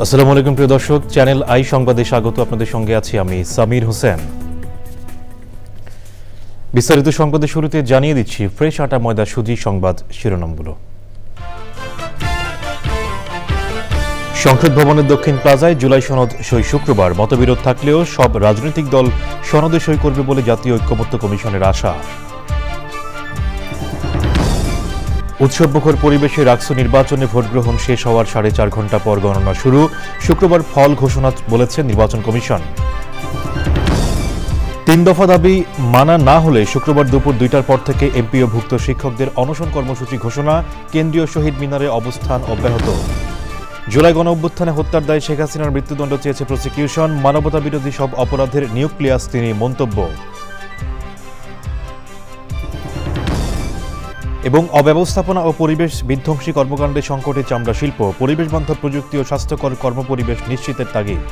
আসসালামু আলাইকুম প্রিয় দর্শক, চ্যানেল আই সংবাদে স্বাগত। আপনাদের সঙ্গে আছি আমি সামির হোসেন। বিস্তারিত সংবাদের শুরুতে জানিয়ে দিচ্ছি ফ্রেশ আটা ময়দা সুজি সংবাদ শিরোনামগুলো। সংসদ ভবনের দক্ষিণ প্লাজায় জুলাই সনদ সই শুক্রবার। মতবিরোধ থাকলেও সব রাজনৈতিক দল সনদে সই করবে বলে জাতীয় ঐক্যমত্য কমিশনের আশা। উৎসবমুখর পরিবেশে রাকসু নির্বাচনে ভোটগ্রহণ শেষ হওয়ার 4.5 ঘণ্টা পর গণনা শুরু। শুক্রবার ফল ঘোষণা বলেছে নির্বাচন কমিশন। 3 দফা দাবি মানা না হলে শুক্রবার দুপুর 2টার পর থেকে এমপিওভুক্ত শিক্ষকদের অনশন কর্মসূচি ঘোষণা। কেন্দ্রীয় শহীদ মিনারে অবস্থান অব্যাহত। জুলাই গণঅভ্যুত্থানে হত্যার দায়ে শেখ হাসিনার মৃত্যুদণ্ড চেয়েছে প্রসিকিউশন। মানবতা বিরোধী সব অপরাধের নিউক্লিয়াস তিনি মন্তব্য। এবং অব্যবস্থাপনা ও পরিবেশ বিধ্বংসী কর্মকাণ্ডে সংকটে চামড়া শিল্প। পরিবেশ বান্ধব প্রযুক্তি ও স্বাস্থ্যকর কর্মপরিবেশ নিশ্চিতের তাগিদ।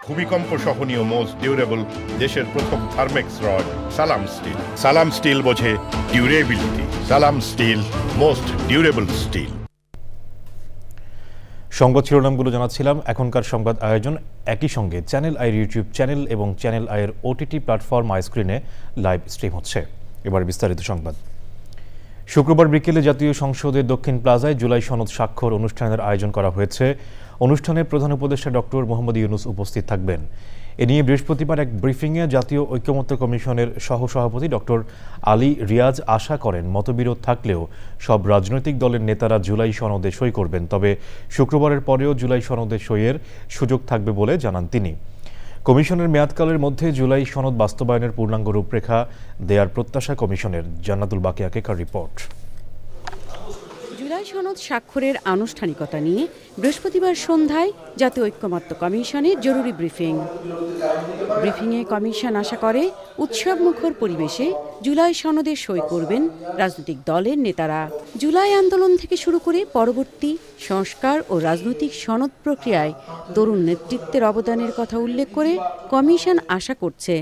ভূমিকম্প সহনীয় মোস্ট ডিউরেবল দেশের প্রথম থার্মেক্স রড সালাম স্টিল। সালাম স্টিল বোঝে ডিউরেবিলিটি। সালাম স্টিল, মোস্ট ডিউরেবল স্টিল। সংবাদ শিরোনামগুলো জানাচ্ছিলাম। এখনকার সংবাদ আয়োজন একই সঙ্গে চ্যানেল আইয়ের ইউটিউব চ্যানেল এবং চ্যানেল আইয়ের ওটিটি প্ল্যাটফর্ম আই স্ক্রিনে লাইভ স্ট্রিম হচ্ছে। এবার বিস্তারিত সংবাদ। শুক্রবার বিকেলে জাতীয় সংসদের দক্ষিণ প্লাজায় জুলাই সনদ স্বাক্ষর অনুষ্ঠানের আয়োজন করা হয়েছে। অনুষ্ঠানে প্রধান উপদেষ্টা ডক্টর মোহাম্মদ ইউনূস উপস্থিত থাকবেন। এ নিয়ে বৃহস্পতিবার এক ব্রিফিংয়ে জাতীয় ঐক্যমত্য কমিশনের সহসভাপতি ডক্টর আলী রিয়াজ আশা করেন মতবিরোধ থাকলেও সব রাজনৈতিক দলের নেতারা জুলাই সনদে সই করবেন। তবে শুক্রবারের পরেও জুলাই সনদে সইয়ের সুযোগ থাকবে বলে জানান তিনি। কমিশনের মেয়াদকালের মধ্যে জুলাই সনদ বাস্তবায়নের পূর্ণাঙ্গ রূপরেখা দেয়ার প্রত্যাশা কমিশনের। জান্নাতুল বাকিয়া কেকার রিপোর্ট। জুলাই সনদ স্বাক্ষরের আনুষ্ঠানিকতা নিয়ে বৃহস্পতিবার সন্ধ্যায় জাতীয় ঐক্যমত্য কমিশনের জরুরি ব্রিফিংয়ে কমিশন আশা করে উৎসবমুখর পরিবেশে জুলাই সনদে সই করবেন রাজনৈতিক দলের নেতারা। জুলাই আন্দোলন থেকে শুরু করে পরবর্তী সংস্কার ও রাজনৈতিক সনদ প্রক্রিয়ায় তরুণ নেতৃত্বের অবদানের কথা উল্লেখ করে কমিশন আশা করছে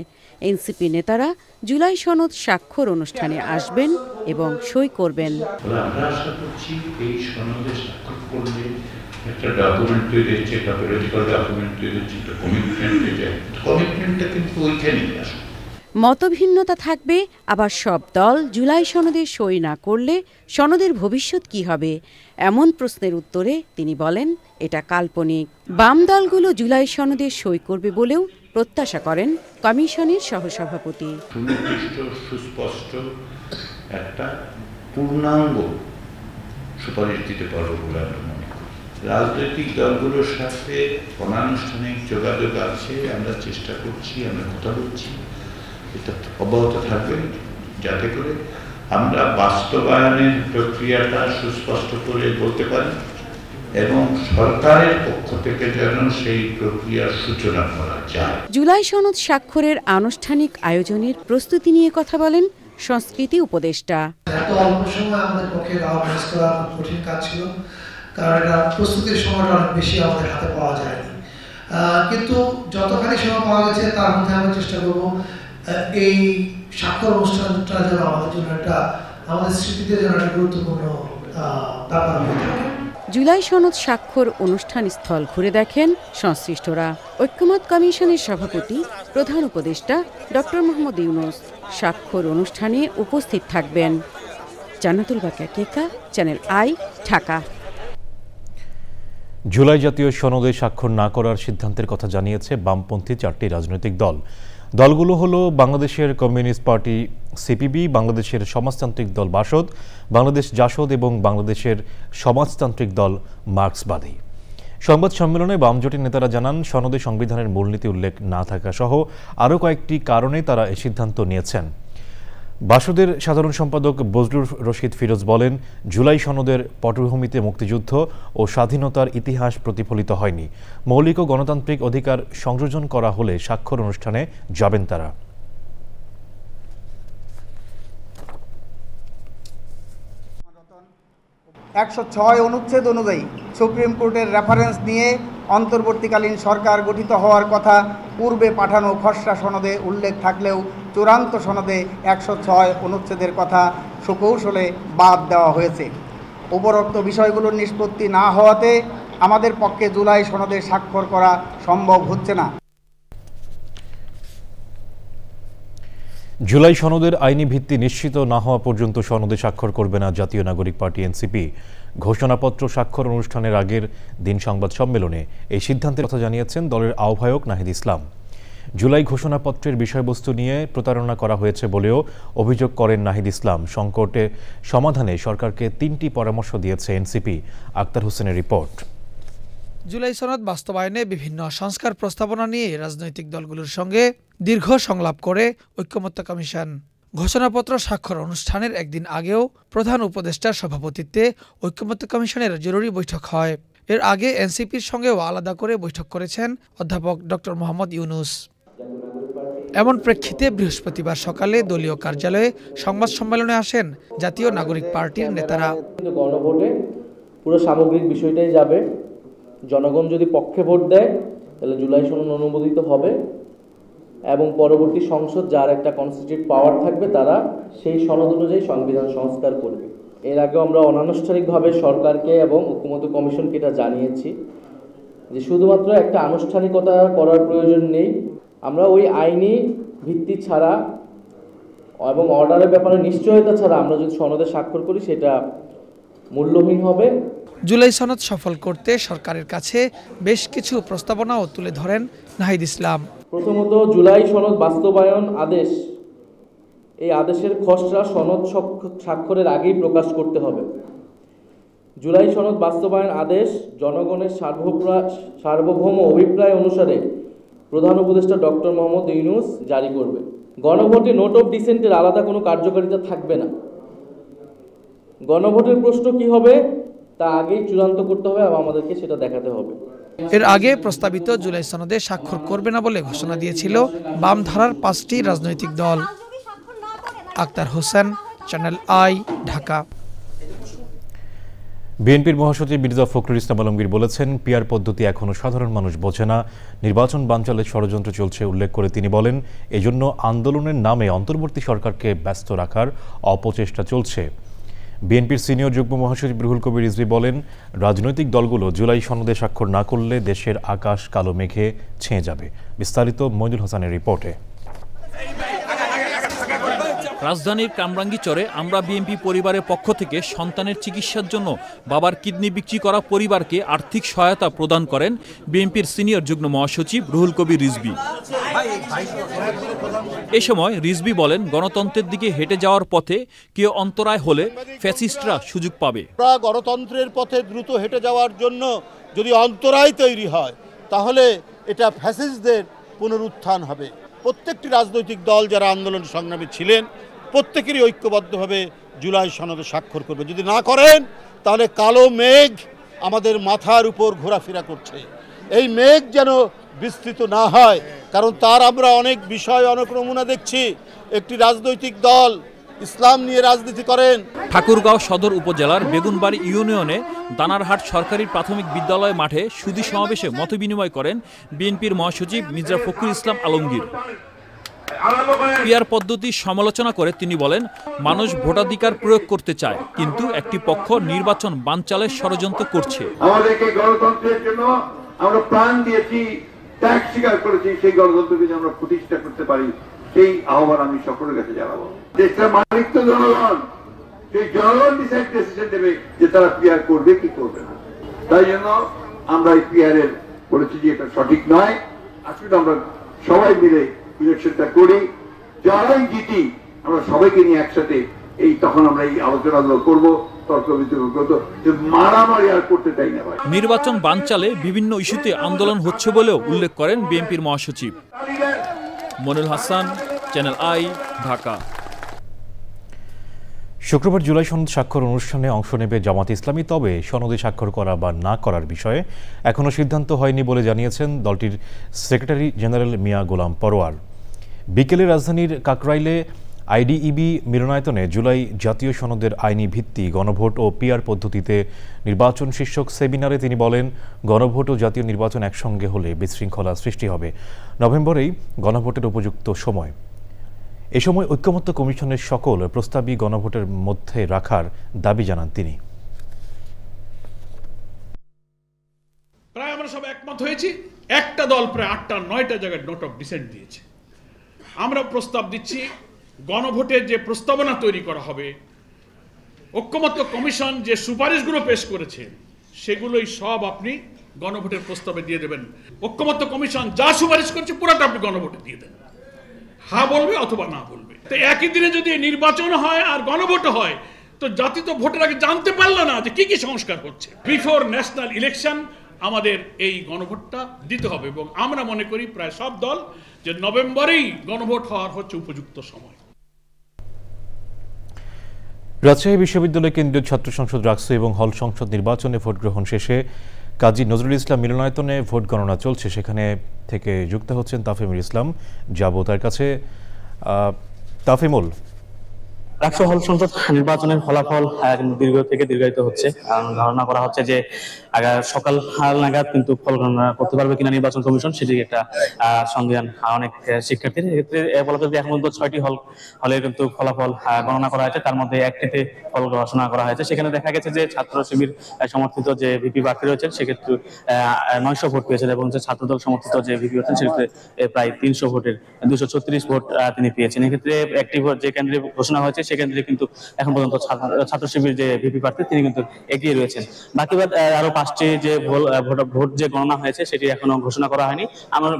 এনসিপি নেতারা জুলাই সনদ স্বাক্ষর অনুষ্ঠানে আসবেন এবং সই করবেন। আমরা আশা করছি এই সনদে স্বাক্ষর করলে একটা ডকুমেন্ট তৈরি হচ্ছে, একটা পলিটিক্যাল ডকুমেন্ট তৈরি হচ্ছে, একটা কমিটমেন্ট হয়ে যায়। কমিটমেন্টটা কিন্তু ওইখানেই আসে। মতভিন্নতা থাকবে, আবার সব দল জুলাই সনদে সই না করলে সনদের ভবিষ্যৎ কি হবে এমন প্রশ্নের উত্তরে তিনি বলেন এটা কাল্পনিক। বাম দলগুলো জুলাই সনদে সই করবে বলেও প্রত্যাশা করেন কমিশনের সহসভাপতি। সুনির্দিষ্ট সুস্পষ্ট একটা পূর্ণাঙ্গ সুপারিশ দিতে পারবো বলে আমরা মনে করি। রাজনৈতিক দলগুলোর সাথে অনানুষ্ঠানিক যোগাযোগ আছে, আমরা চেষ্টা করছি, আমরা কথা বলছি, এটা অব্যাহত থাকবে যাতে করে আমরা বাস্তবায়নের প্রক্রিয়াটা সুস্পষ্ট করে বলতে পারি এবং সরকারের পক্ষ থেকে যেন সেই প্রক্রিয়ার সূচনা করা যায়। জুলাই সনদ স্বাক্ষরের আনুষ্ঠানিক আয়োজনের প্রস্তুতি নিয়ে কথা বলেন সংস্কৃতি উপদেষ্টা। এত অল্প সময় আমাদের পক্ষে ম্যানেজ করা কঠিন কাজ ছিল, কারণ এটা প্রস্তুতির সময়টা অনেক বেশি আমাদের হাতে পাওয়া যায়নি। কিন্তু যতখানি সময় পাওয়া গেছে তার মধ্যে আমরা চেষ্টা করব এই স্বাক্ষর অনুষ্ঠানটা যেন আমাদের জন্য আমাদের স্মৃতিতে যেন একটা গুরুত্বপূর্ণ ব্যাপার হয়ে থাকে। জুলাই সনদ স্বাক্ষর অনুষ্ঠান স্থল ঘুরে দেখেন সংশ্লিষ্টরা। ঐক্যমত কমিশনের সভাপতি প্রধান উপদেষ্টা ডক্টর মোহাম্মদ ইউনূস স্বাক্ষর অনুষ্ঠানে উপস্থিত থাকবেন। জান্নাতুল বাকিয়া কেকা, চ্যানেল আই, ঢাকা। জুলাই জাতীয় সনদে স্বাক্ষর না করার সিদ্ধান্তের কথা জানিয়েছে বামপন্থী 4টি রাজনৈতিক দল। দলগুলো হলো বাংলাদেশের কমিউনিস্ট পার্টি সিপিবি, বাংলাদেশের সমাজতান্ত্রিক দল বাসদ, বাংলাদেশ জাসদ এবং বাংলাদেশের সমাজতান্ত্রিক দল মার্ক্সবাদী। সংবাদ সম্মেলনে বাম জোটের নেতারা জানান, সনদে সংবিধানের মূলনীতি উল্লেখ না থাকা সহ আরও কয়েকটি কারণে তারা এই সিদ্ধান্ত নিয়েছেন। বাসদের সাধারণ সম্পাদক বজলুর রশিদ ফিরোজ বলেন, জুলাই সনদের পটভূমিতে মুক্তিযুদ্ধ ও স্বাধীনতার ইতিহাস প্রতিফলিত হয়নি। মৌলিক ও গণতান্ত্রিক অধিকার সংযোজন করা হলে স্বাক্ষর অনুষ্ঠানে যাবেন তারা। অনুচ্ছেদ অনুযায়ী সুপ্রিম কোর্টের রেফারেন্স নিয়ে অন্তর্বর্তীকালীন সরকার গঠিত হওয়ার কথা পূর্বে পাঠানো খসড়া সনদে উল্লেখ থাকলেও চূড়ান্ত সনদে 106 অনুচ্ছেদের কথা সুকৌশলে বাদ দেওয়া হয়েছে। উপরোক্ত বিষয়গুলোর নিষ্পত্তি না হওয়াতে আমাদের পক্ষে জুলাই সনদে স্বাক্ষর করা সম্ভব হচ্ছে না। জুলাই সনদের আইনি ভিত্তি নিশ্চিত না হওয়া পর্যন্ত সনদে স্বাক্ষর করবে না জাতীয় নাগরিক পার্টি এনসিপি। ঘোষণাপত্র স্বাক্ষর অনুষ্ঠানের আগের দিন সংবাদ সম্মেলনে এই সিদ্ধান্তের কথা জানিয়েছেন দলের আহ্বায়ক নাহিদ ইসলাম। জুলাই ঘোষণাপত্রের বিষয়বস্তু নিয়ে প্রতারণা করা হয়েছে বলেও অভিযোগ করেন নাহিদ ইসলাম। সংকটে সমাধানে সরকারকে 3টি পরামর্শ দিয়েছে এনসিপি। আক্তার হোসেনের রিপোর্ট। জুলাই সনদ বাস্তবায়নে বিভিন্ন সংস্কার প্রস্তাবনা নিয়ে রাজনৈতিক দলগুলোর সঙ্গে দীর্ঘ সংলাপ করে ঐক্যমত্য কমিশন। ঘোষণাপত্র স্বাক্ষর অনুষ্ঠানের একদিন আগেও প্রধান উপদেষ্টার সভাপতিত্বে ঐক্যমত্য কমিশনের জরুরি বৈঠক হয়। এর আগে এনসিপির সঙ্গেও আলাদা করে বৈঠক করেছেন অধ্যাপক ডক্টর মোহাম্মদ ইউনুস। এমন প্রেক্ষিতে বৃহস্পতিবার সকালে দলীয় কার্যালয়ে সংবাদ সম্মেলনে আসেন জাতীয় নাগরিক পার্টির নেতারা। গণভোটে পুরো সামগ্রিক বিষয়টাই যাবে। জনগণ যদি পক্ষে ভোট দেয় তাহলে জুলাই সনদ অনুমোদিত হবে এবং পরবর্তী সংসদ যার একটা কনস্টিটিউট পাওয়ার থাকবে তারা সেই সনদ অনুযায়ী সংবিধান সংস্কার করবে। এর আগে আমরা অনানুষ্ঠানিকভাবে সরকারকে এবং ঐক্যমত্য কমিশনকে এটা জানিয়েছি যে শুধুমাত্র একটা আনুষ্ঠানিকতা করার প্রয়োজন নেই। আমরা ওই আইনি ভিত্তি ছাড়া এবং অর্ডারের ব্যাপারে নিশ্চয়তা ছাড়া আমরা যদি সনদে স্বাক্ষর করি সেটা মূল্যহীন হবে। জুলাই সনদ সফল করতে সরকারের কাছে বেশ কিছু প্রস্তাবনাও তুলে ধরেন নাহিদ ইসলাম। প্রথমত, জুলাই সনদ বাস্তবায়ন আদেশ, এই আদেশের খসড়া সনদ স্বাক্ষরের আগেই প্রকাশ করতে হবে। জুলাই সনদ বাস্তবায়ন আদেশ জনগণের সার্বভৌম অভিপ্রায় অনুসারে প্রধান উপদেষ্টা ডক্টর মোহাম্মদ ইউনুস জারি করবে। গণভোটে নোট অফ ডিসেন্টের আলাদা কোনো কার্যকারিতা থাকবে না। গণভোটের প্রশ্ন কি হবে তা আগেই চূড়ান্ত করতে হবে এবং আমাদেরকে সেটা দেখাতে হবে। এর আগে প্রস্তাবিত জুলাই সনদে স্বাক্ষর করবে না বলে ঘোষণা দিয়েছিল বাম ধারার 5টি রাজনৈতিক দল। Akhtar Hossain, channel I, Dhaka. বিএনপির মহাসচিব মির্জা ফখরুল ইসলাম আলমগীর বলেছেন, পিআর পদ্ধতি এখনও সাধারণ মানুষ বোঝে না, নির্বাচন বানচালের ষড়যন্ত্র চলছে উল্লেখ করে তিনি বলেন, এজন্য আন্দোলনের নামে অন্তর্বর্তী সরকারকে ব্যস্ত রাখার অপচেষ্টা চলছে। বিএনপির সিনিয়র যুগ্ম মহাসচিব রুহুল কবির রিজভী বলেন, রাজনৈতিক দলগুলো জুলাই সনদে স্বাক্ষর না করলে দেশের আকাশ কালো মেঘে ছেয়ে যাবে। বিস্তারিত মইনুল হাসানের রিপোর্টে। রাজধানীর কামরাঙ্গীচরে আমরা বিএনপি পরিবারের পক্ষ থেকে সন্তানের চিকিৎসার জন্য বাবার কিডনি বিক্রি করা পরিবারকে আর্থিক সহায়তা প্রদান করেন বিএনপির সিনিয়র যুগ্ম মহাসচিব রুহুল কবির রিজভী। এ সময় রিজভী বলেন, গণতন্ত্রের দিকে হেঁটে যাওয়ার পথে কেউ অন্তরায় হলে ফ্যাসিস্টরা সুযোগ পাবে। গণতন্ত্রের পথে দ্রুত হেঁটে যাওয়ার জন্য যদি অন্তরায় তৈরি হয় তাহলে এটা ফ্যাসিস্টদের পুনরুত্থান হবে। প্রত্যেকটি রাজনৈতিক দল যারা আন্দোলন সংগ্রামে ছিলেন প্রত্যেকেরই ঐক্যবদ্ধভাবে জুলাই সনদে স্বাক্ষর করবে। যদি না করেন তাহলে কালো মেঘ আমাদের মাথার উপর ঘোরাফেরা করছে। এই মেঘ যেন বিস্তৃত না হয়, কারণ তার আমরা অনেক বিষয় অনেক নমুনা দেখছি। একটি রাজনৈতিক দল ইসলাম নিয়ে রাজনীতি করেন। ঠাকুরগাঁও সদর উপজেলার বেগুনবাড়ি ইউনিয়নে দানারহাট সরকারি প্রাথমিক বিদ্যালয় মাঠে সুধী সমাবেশে মতবিনিময় করেন বিএনপির মহাসচিব মির্জা ফখরুল ইসলাম আলমগীর। পিআর পদ্ধতির সমালোচনা করে তিনি বলেন, মানুষ ভোটাধিকার প্রয়োগ করতে চায়, কিন্তু একটি পক্ষ নির্বাচন বানচালের ষড়যন্ত্র করছে। আমাদেরকে গণতন্ত্রের জন্য আমরা প্রাণ দিয়েছি, ত্যাগ স্বীকার করেছি, সেই গণতন্ত্রকে যে আমরা প্রতিষ্ঠা করতে পারি সেই আহ্বান আমি সকলের কাছে জানাবো। দেশের মালিক তো জনগণ, সেই জনগণ ডিসিশন দেবে যে তারা পিআর করবে কি করবে না। তাই জন্য আমরা এই পিআরের বলেছি যে এটা সঠিক নয়। আসলে আমরা সবাই মিলে ইলেকশনটা করি, যারাই জিতি আমরা সবাইকে নিয়ে একসাথে তখন আমরা এই আলোচনাগুলো করবো। তর্ক বিতর্ক করতো, মারামারি আর করতে চাই না ভাই। নির্বাচন বানচালে বিভিন্ন ইস্যুতে আন্দোলন হচ্ছে বলেও উল্লেখ করেন বিএনপির মহাসচিব। Monirul Hasan, channel I, Dhaka. শুক্রবার জুলাই সনদ স্বাক্ষর অনুষ্ঠানে অংশ নেবে জামাত ইসলামী, তবে সনদে স্বাক্ষর করা বা না করার বিষয়ে এখনও সিদ্ধান্ত হয়নি বলে জানিয়েছেন দলটির সেক্রেটারি জেনারেল মিয়া গোলাম পরোয়ার। বিকেলে রাজধানীর কাকরাইলে আইডিইবি মিলনায়তনে জুলাই জাতীয় সনদের আইনি ভিত্তি, গণভোট ও পিআর পদ্ধতিতে নির্বাচন শীর্ষক সেমিনারে তিনি বলেন, গণভোট ও জাতীয় নির্বাচন একসঙ্গে হলে বিশৃঙ্খলা সৃষ্টি হবে। নভেম্বরেই গণভোটের উপযুক্ত সময়। এ সময় ঐক্যমত্য কমিশনের সকল প্রস্তাবই গণভোটের মধ্যে রাখার দাবি জানান তিনি। প্রায় আমরা সব একমত হয়েছি, একটা দল প্রায় 8টা-9টা জায়গায় নোট অফ ডিসেন্ট দিয়েছে। আমরা প্রস্তাব দিচ্ছি গণভোটের যে প্রস্তাবনা তৈরি করা হবে, ঐক্যমত্য কমিশন যে সুপারিশগুলো পেশ করেছে সেগুলোই সব আপনি গণভোটের প্রস্তাবে দিয়ে দেবেন। ঐক্যমত্য কমিশন যা সুপারিশ করছে পুরোটা আপনি গণভোটে দিয়ে দেন, হ্যাঁ বলবে অথবা না বলবে। তো একই দিনে যদি নির্বাচন হয় আর গণভোট হয়, তো জাতি তো ভোটের আগে জানতে পারলো না যে কি কি সংস্কার হচ্ছে। বিফোর ন্যাশনাল ইলেকশন আমাদের এই গণভোটটা দিতে হবে, এবং আমরা মনে করি প্রায় সব দল যে নভেম্বরেই গণভোট হওয়ার হচ্ছে উপযুক্ত সময়। রাজশাহী বিশ্ববিদ্যালয় কেন্দ্রীয় ছাত্র সংসদ, রাকসু এবং হল সংসদ নির্বাচনে ভোট গ্রহণ শেষে কাজী নজরুল ইসলাম মিলনায়তনে ভোট গণনা চলছে। সেখানে থেকে যুক্ত হচ্ছেন তাফিমুল ইসলাম, যাব তার কাছে। তাফিমুল, রাকসু হল সংসদ নির্বাচনের ফলাফল দীর্ঘায়িত হচ্ছে। ধারণা করা হচ্ছে যে সকাল নাগাদ কিন্তু ফল গণনা করতে পারবে কিনা নির্বাচন কমিশন, সেটি একটা সন্দেহান অনেক শিক্ষার্থীর। এক্ষেত্রে বলা যায় যে এখন পর্যন্ত 6টি হলে কিন্তু ফলাফল গণনা করা হয়েছে, তার মধ্যে একটিতে ফল ঘোষণা করা হয়েছে। সেখানে দেখা গেছে যে ছাত্র শিবির সমর্থিত যে ভিপি প্রার্থী রয়েছেন সেক্ষেত্রে 900 ভোট পেয়েছেন, এবং যে ছাত্রদল সমর্থিত যে ভিপি রয়েছেন সেক্ষেত্রে প্রায় 300 ভোটের 236 ভোট তিনি পেয়েছেন। এক্ষেত্রে একটি ভোট যে কেন্দ্রে ঘোষণা হয়েছে সেক্ষেত্রে কিন্তু এখন পর্যন্ত ছাত্র শিবির যে ভিপি প্রার্থী তিনি কিন্তু এগিয়ে রয়েছেন। বাকি আরো 5টি যে ভোট যে গণনা হয়েছে সেটি এখনো ঘোষণা করা হয়নি। আমার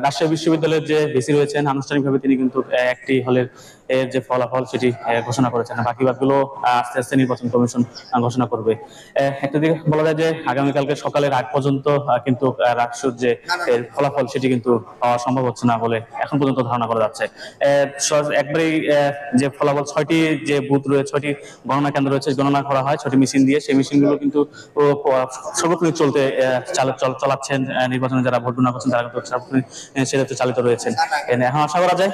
রাজশাহী বিশ্ববিদ্যালয়ের যে ভিসি রয়েছেন আনুষ্ঠানিকভাবে তিনি কিন্তু একটি হলের এর যে ফলাফল সেটি ঘোষণা করেছেন, বাকি বাদগুলো আস্তে আস্তে নির্বাচন কমিশন ঘোষণা করবে। একটা দিকে বলা যায় যে আগামীকালকে সকালের আগ পর্যন্ত কিন্তু রাকসুর যে ফলাফল সেটি কিন্তু পাওয়া সম্ভব হচ্ছে না বলে এখন পর্যন্ত ধারণা করা যাচ্ছে। একবারেই যে ফলাফল 6টি যে বুথ রয়েছে, 6টি গণনা কেন্দ্র রয়েছে, গণনা করা হয় 6টি মেশিন দিয়ে। সেই মেশিনগুলো কিন্তু সর্বক্ষণ চালাচ্ছেন নির্বাচনে যারা ভোট গণনা করছেন তারা কিন্তু সেটাতে চালিত রয়েছেন। এখন আশা করা যায়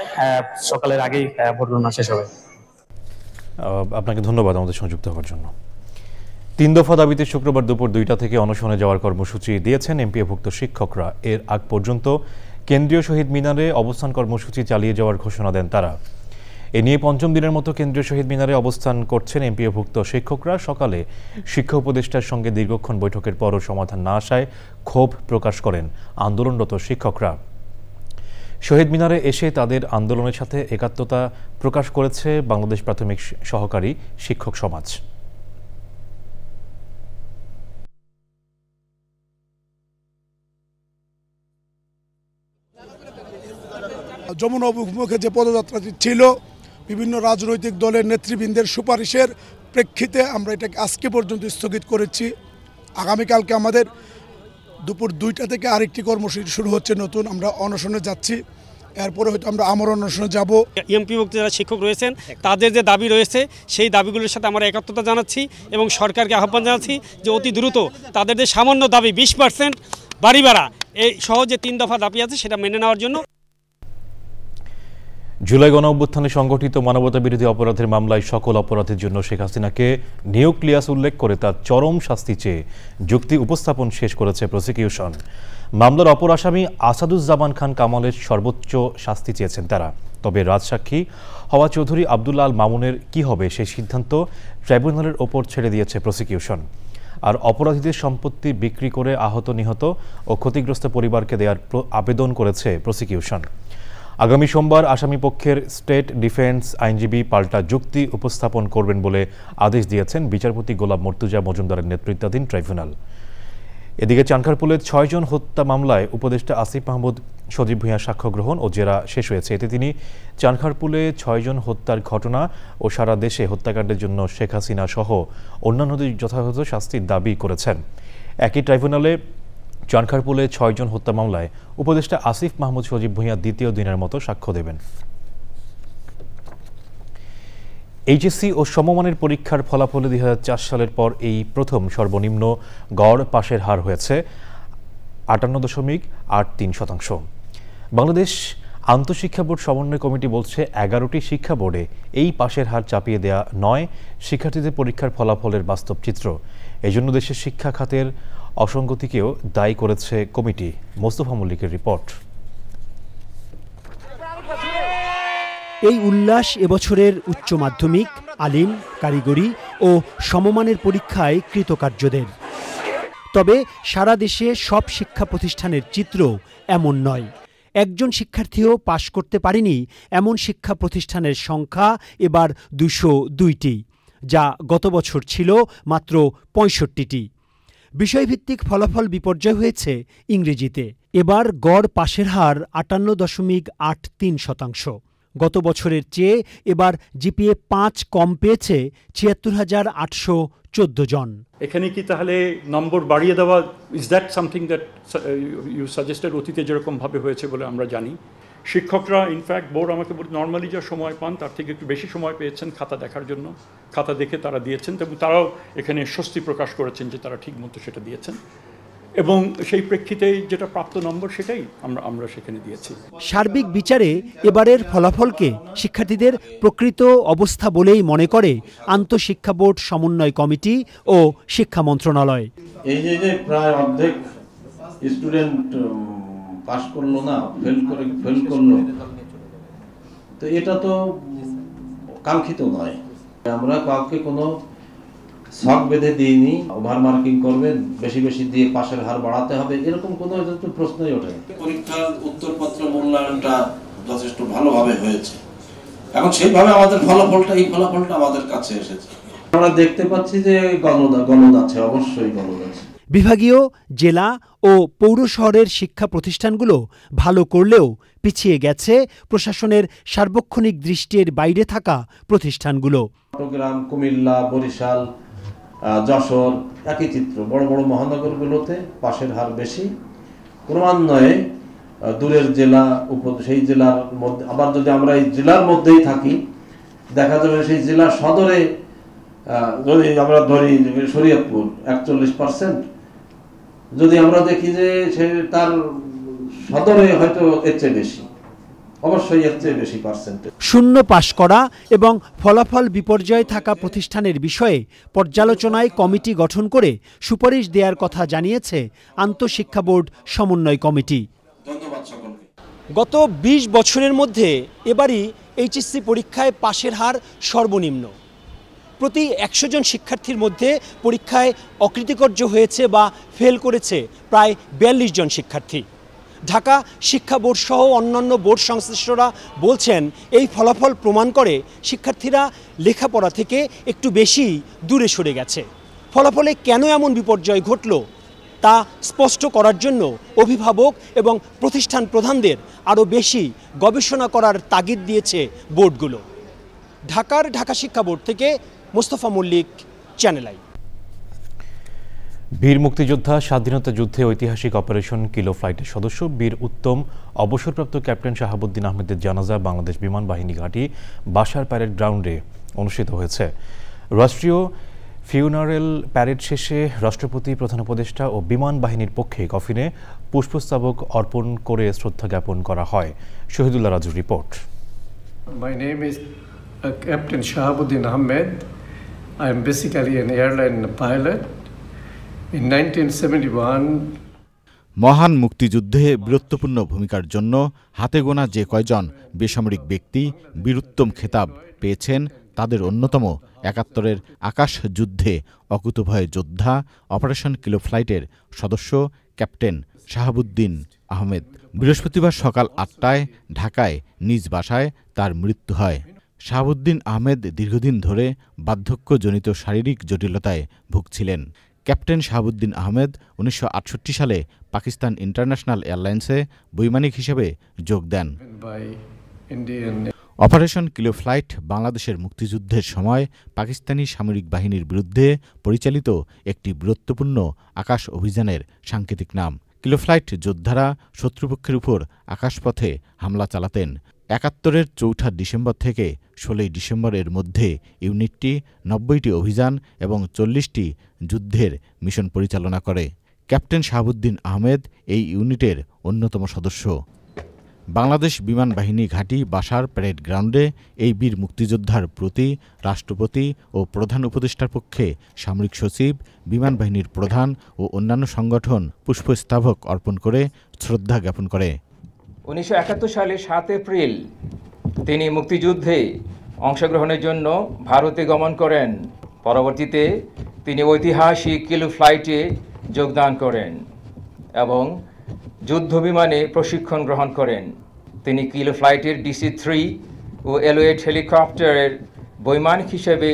সকালের আগেই ভোট গণনা শেষ হবে। আপনাকে ধন্যবাদ আমাদের সংযুক্ত হওয়ার জন্য। 3 দফা দাবিতে শুক্রবার দুপুর 2টা থেকে অনশনে যাওয়ার কর্মসূচি দিয়েছেন এমপিওভুক্ত শিক্ষকরা। এর আগ পর্যন্ত কেন্দ্রীয় শহীদ মিনারে অবস্থান কর্মসূচি চালিয়ে যাওয়ার ঘোষণা দেন তারা। এ নিয়ে 5ম দিনের মতো কেন্দ্রীয় শহীদ মিনারে অবস্থান করছেন এমপিওভুক্ত শিক্ষকরা। সকালে শিক্ষা উপদেষ্টার সঙ্গে দীর্ঘক্ষণ বৈঠকের পরও সমাধান না আসায় ক্ষোভ প্রকাশ করেন আন্দোলনরত শিক্ষকরা। শহীদ মিনারে এসে তাদের আন্দোলনের সাথে একাত্মতা প্রকাশ করেছে বাংলাদেশ প্রাথমিক সহকারী শিক্ষক সমাজ। যমুনা অভিমুখে যে পদযাত্রাটি ছিল, বিভিন্ন রাজনৈতিক দলের নেতৃবৃন্দের সুপারিশের প্রেক্ষিতে আমরা এটাকে আজকে পর্যন্ত স্থগিত করেছি। আগামীকালকে আমাদের দুপুর 2টা থেকে আরেকটি কর্মসূচি শুরু হচ্ছে নতুন, আমরা অনশনে যাচ্ছি। এরপরে হয়তো আমরা আমার অনশনে যাব। এমপিভুক্ত যারা শিক্ষক রয়েছেন তাদের যে দাবি রয়েছে সেই দাবিগুলোর সাথে আমরা একাত্মতা জানাচ্ছি এবং সরকারকে আহ্বান জানাচ্ছি যে অতি দ্রুত তাদের যে সামান্য দাবি 20% বাড়ি ভাড়া এই সহ যে 3 দফা দাবি আছে সেটা মেনে নেওয়ার জন্য। জুলাই গণ অভ্যুত্থানে সংগঠিত মানবতা বিরোধী অপরাধের মামলায় সকল অপরাধের জন্য শেখ হাসিনাকে নিউক্লিয়াস উল্লেখ করে তার চরম শাস্তি চেয়ে যুক্তি উপস্থাপন শেষ করেছে প্রসিকিউশন। মামলার অপর আসামি আসাদুজ্জামান খান কামালের সর্বোচ্চ শাস্তি চেয়েছেন তারা। তবে রাজসাক্ষী হওয়া চৌধুরী আব্দুল্লাহ আল মামুনের কি হবে সেই সিদ্ধান্ত ট্রাইব্যুনালের ওপর ছেড়ে দিয়েছে প্রসিকিউশন। আর অপরাধীদের সম্পত্তি বিক্রি করে আহত, নিহত ও ক্ষতিগ্রস্ত পরিবারকে দেওয়ার আবেদন করেছে প্রসিকিউশন। আগামী সোমবার আসামি পক্ষের স্টেট ডিফেন্স আইনজীবী পাল্টা যুক্তি উপস্থাপন করবেন বলে আদেশ দিয়েছেন বিচারপতি গোলাম মর্তুজা মজুমদারের নেতৃত্বাধীন ট্রাইব্যুনাল। এদিকে চানখারপুলের 6 জন হত্যা মামলায় উপদেষ্টা আসিফ মাহমুদ সজীব ভূঁইয়ার সাক্ষ্য গ্রহণ ও জেরা শেষ হয়েছে। এতে তিনি চানখারপুলে ৬ জন হত্যার ঘটনা ও সারা দেশে হত্যাকাণ্ডের জন্য শেখ হাসিনা সহ অন্যান্যদের যথাযথ শাস্তির দাবি করেছেন। একই ট্রাইব্যুনালে চানখারপুলে ৬ জন হত্যা মামলায় উপদেষ্টা আসিফ মাহমুদ সজীব ভূঁইয়া দ্বিতীয় দিনের মতো সাক্ষ্য দেবেন। এইচএসসি ও সমমানের পরীক্ষার ফলাফলে ২০০৪ সালের পর এই প্রথম সর্বনিম্ন গড় পাশের হার হয়েছে ৫৮.৮৩%। বাংলাদেশ আন্তঃশিক্ষা বোর্ড সমন্বয় কমিটি বলছে ১১টি শিক্ষা বোর্ডে এই পাশের হার চাপিয়ে দেয়া নয়, শিক্ষার্থীদের পরীক্ষার ফলাফলের বাস্তব চিত্র। এজন্য দেশের শিক্ষা খাতের অসঙ্গতিকেও দায়ী করেছে কমিটি। মোস্তফা মল্লিকের রিপোর্ট। এই উল্লাস এবছরের উচ্চ মাধ্যমিক, আলিম, কারিগরি ও সমমানের পরীক্ষায় কৃতকার্যদের। তবে সারা দেশে সব শিক্ষা প্রতিষ্ঠানের চিত্র এমন নয়। একজন শিক্ষার্থীও পাশ করতে পারেনি এমন শিক্ষা প্রতিষ্ঠানের সংখ্যা এবার ২০২টি, যা গত বছর ছিল মাত্র ৬৫টি। বিষয়ভিত্তিক ফলাফল বিপর্যয় হয়েছে ইংরেজিতে। এবার গড় পাশের হার ৫৮.৮৩%। গত বছরের চেয়ে এবার জিপিএ ৫ কম পেয়েছে ৭৬,৮১৪ জন। এখানে কি তাহলে নম্বর বাড়িয়ে দেওয়া, is that something that you suggested? অতীতে যেরকমভাবে হয়েছে বলে আমরা জানি, শিক্ষকরা ইনফ্যাক্ট বোর্ড আমাকে নর্মালি যা সময় পান তার থেকে একটু বেশি সময় পেয়েছেন খাতা দেখার জন্য। খাতা দেখে তারা দিয়েছেন এবং তারাও এখানে স্বস্তি প্রকাশ করেছেন যে তারা ঠিক মতো সেটা দিয়েছেন এবং সেই প্রেক্ষিতে যেটা প্রাপ্ত নম্বর সেটাই আমরা সেখানে দিয়েছি। সার্বিক বিচারে এবারের ফলাফলকে শিক্ষার্থীদের প্রকৃত অবস্থা বলেই মনে করে আন্তঃশিক্ষা বোর্ড সমন্বয় কমিটি ও শিক্ষা মন্ত্রণালয়। এই যে প্রায় অর্ধেক স্টুডেন্ট পাস করলো না, ফেল করলো, তো এটা তো কাঙ্ক্ষিত নয়। আমরা কাউকে কোনো শখ বেঁধে দিইনি, ওভার মার্কিং করবেন, বেশি বেশি দিয়ে পাশের হার বাড়াতে হবে, এরকম কোনো প্রশ্নই ওঠে। পরীক্ষার উত্তরপত্র মূল্যায়নটা যথেষ্ট ভালোভাবে হয়েছে। এখন সেইভাবে আমাদের এই ফলাফলটা আমাদের কাছে এসেছে। আমরা দেখতে পাচ্ছি যে গলদ আছে, অবশ্যই গলদ আছে। বিভাগীয়, জেলা ও পৌর শহরের শিক্ষা প্রতিষ্ঠানগুলো ভালো করলেও পিছিয়ে গেছে প্রশাসনের সার্বক্ষণিক দৃষ্টির বাইরে থাকা প্রতিষ্ঠানগুলো। চট্টগ্রাম, কুমিল্লা, বরিশাল, যশোর একই চিত্র। বড় বড় মহানগরগুলোতে পাশের হার বেশি। ক্রমান্বয়ে দূরের জেলা, সেই জেলার মধ্যে আবার যদি আমরা এই জেলার মধ্যেই থাকি, দেখা যাবে সেই জেলা সদরে যদি আমরা ধরি শরীয়তপুর ৪১%, যদি আমরা দেখি যে সে তার সদরে হয়তো এর চেয়ে বেশি, অবশ্যই এর চেয়ে বেশি পার্সেন্টেজ। শূন্য পাশ করা এবং ফলাফল বিপর্যয় থাকা প্রতিষ্ঠানের বিষয়ে পর্যালোচনায় কমিটি গঠন করে সুপারিশ দেওয়ার কথা জানিয়েছে আন্তঃশিক্ষা বোর্ড সমন্বয় কমিটি। গত ২০ বছরের মধ্যে এবারই এইচএসসি পরীক্ষায় পাশের হার সর্বনিম্ন। প্রতি ১০০ জন শিক্ষার্থীর মধ্যে পরীক্ষায় অকৃতকার্য হয়েছে বা ফেল করেছে প্রায় ৪২ জন শিক্ষার্থী। ঢাকা শিক্ষা বোর্ড সহ অন্যান্য বোর্ড সংশ্লিষ্টরা বলছেন, এই ফলাফল প্রমাণ করে শিক্ষার্থীরা লেখাপড়া থেকে একটু বেশি দূরে সরে গেছে। ফলাফলে কেন এমন বিপর্যয় ঘটল তা স্পষ্ট করার জন্য অভিভাবক এবং প্রতিষ্ঠান প্রধানদের আরও বেশি গবেষণা করার তাগিদ দিয়েছে বোর্ডগুলো। ঢাকা শিক্ষা বোর্ড থেকে মোস্তফা মল্লিক, চ্যানেল আই। বীর মুক্তিযোদ্ধা স্বাধীনতা যুদ্ধে ঐতিহাসিক অপারেশন কিলো ফ্লাইটের সদস্য বীর উত্তম অবসরপ্রাপ্ত ক্যাপ্টেন শাহাবুদ্দিন আহমেদের জানাজা বাংলাদেশ বিমান বাহিনী ঘাঁটি বাসার প্যারেড গ্রাউন্ডে অনুষ্ঠিত হয়েছে। রাষ্ট্রীয় ফিউনারেল প্যারেড শেষে রাষ্ট্রপতি, প্রধান উপদেষ্টা ও বিমান বাহিনীর পক্ষে কফিনে পুষ্পস্তবক অর্পণ করে শ্রদ্ধা জ্ঞাপন করা হয়। শহীদুল্লাহ রাজুর report. My name is Captain Shahabuddin Ahmed. I am basically an airline pilot. In 1971, মহান মুক্তিযুদ্ধে বীরত্বপূর্ণ ভূমিকার জন্য হাতে গোনা যে কয়জন বেসামরিক ব্যক্তি বীরোত্তম খেতাব পেয়েছেন তাদের অন্যতম ৭১-এর আকাশ যুদ্ধে অকুতভয় যোদ্ধা অপারেশন কিলো ফ্লাইটের সদস্য ক্যাপ্টেন শাহাবুদ্দিন আহমেদ। বৃহস্পতিবার সকাল ৮টায় ঢাকায় নিজ বাসায় তার মৃত্যু হয়। শাহাবুদ্দিন আহমেদ দীর্ঘদিন ধরে বার্ধক্যজনিত শারীরিক জটিলতায় ভুগছিলেন। ক্যাপ্টেন শাহাবুদ্দিন আহমেদ 1968 সালে পাকিস্তান ইন্টারন্যাশনাল এয়ারলাইন্সে বৈমানিক হিসেবে যোগ দেন। অপারেশন কিলো ফ্লাইট বাংলাদেশের মুক্তিযুদ্ধের সময় পাকিস্তানি সামরিক বাহিনীর বিরুদ্ধে পরিচালিত একটি বীরত্বপূর্ণ আকাশ অভিযানের সাংকেতিক নাম। কিলো ফ্লাইট যোদ্ধারা শত্রুপক্ষের উপর আকাশপথে হামলা চালাতেন। ৭১-এর ৪ ডিসেম্বর থেকে ১৬ ডিসেম্বরের মধ্যে ইউনিটটি ৯০টি অভিযান এবং ৪০টি যুদ্ধের মিশন পরিচালনা করে। ক্যাপ্টেন শাহাবুদ্দিন আহমেদ এই ইউনিটের অন্যতম সদস্য। বাংলাদেশ বিমান বাহিনী ঘাঁটি বাসার প্যারেড গ্রাউন্ডে এই বীর মুক্তিযোদ্ধার প্রতি রাষ্ট্রপতি ও প্রধান উপদেষ্টার পক্ষে সামরিক সচিব, বিমান বাহিনীর প্রধান ও অন্যান্য সংগঠন পুষ্পস্তবক অর্পণ করে শ্রদ্ধা জ্ঞাপন করে। 1971 সালের 7 এপ্রিল তিনি মুক্তিযুদ্ধে অংশগ্রহণের জন্য ভারতে গমন করেন। পরবর্তীতে তিনি ঐতিহাসিক কিলো ফ্লাইটে যোগদান করেন এবং যুদ্ধ বিমানে প্রশিক্ষণ গ্রহণ করেন। তিনি কিলো ফ্লাইটের DC-3 ও এলোয়েট হেলিকপ্টারের বৈমানিক হিসেবে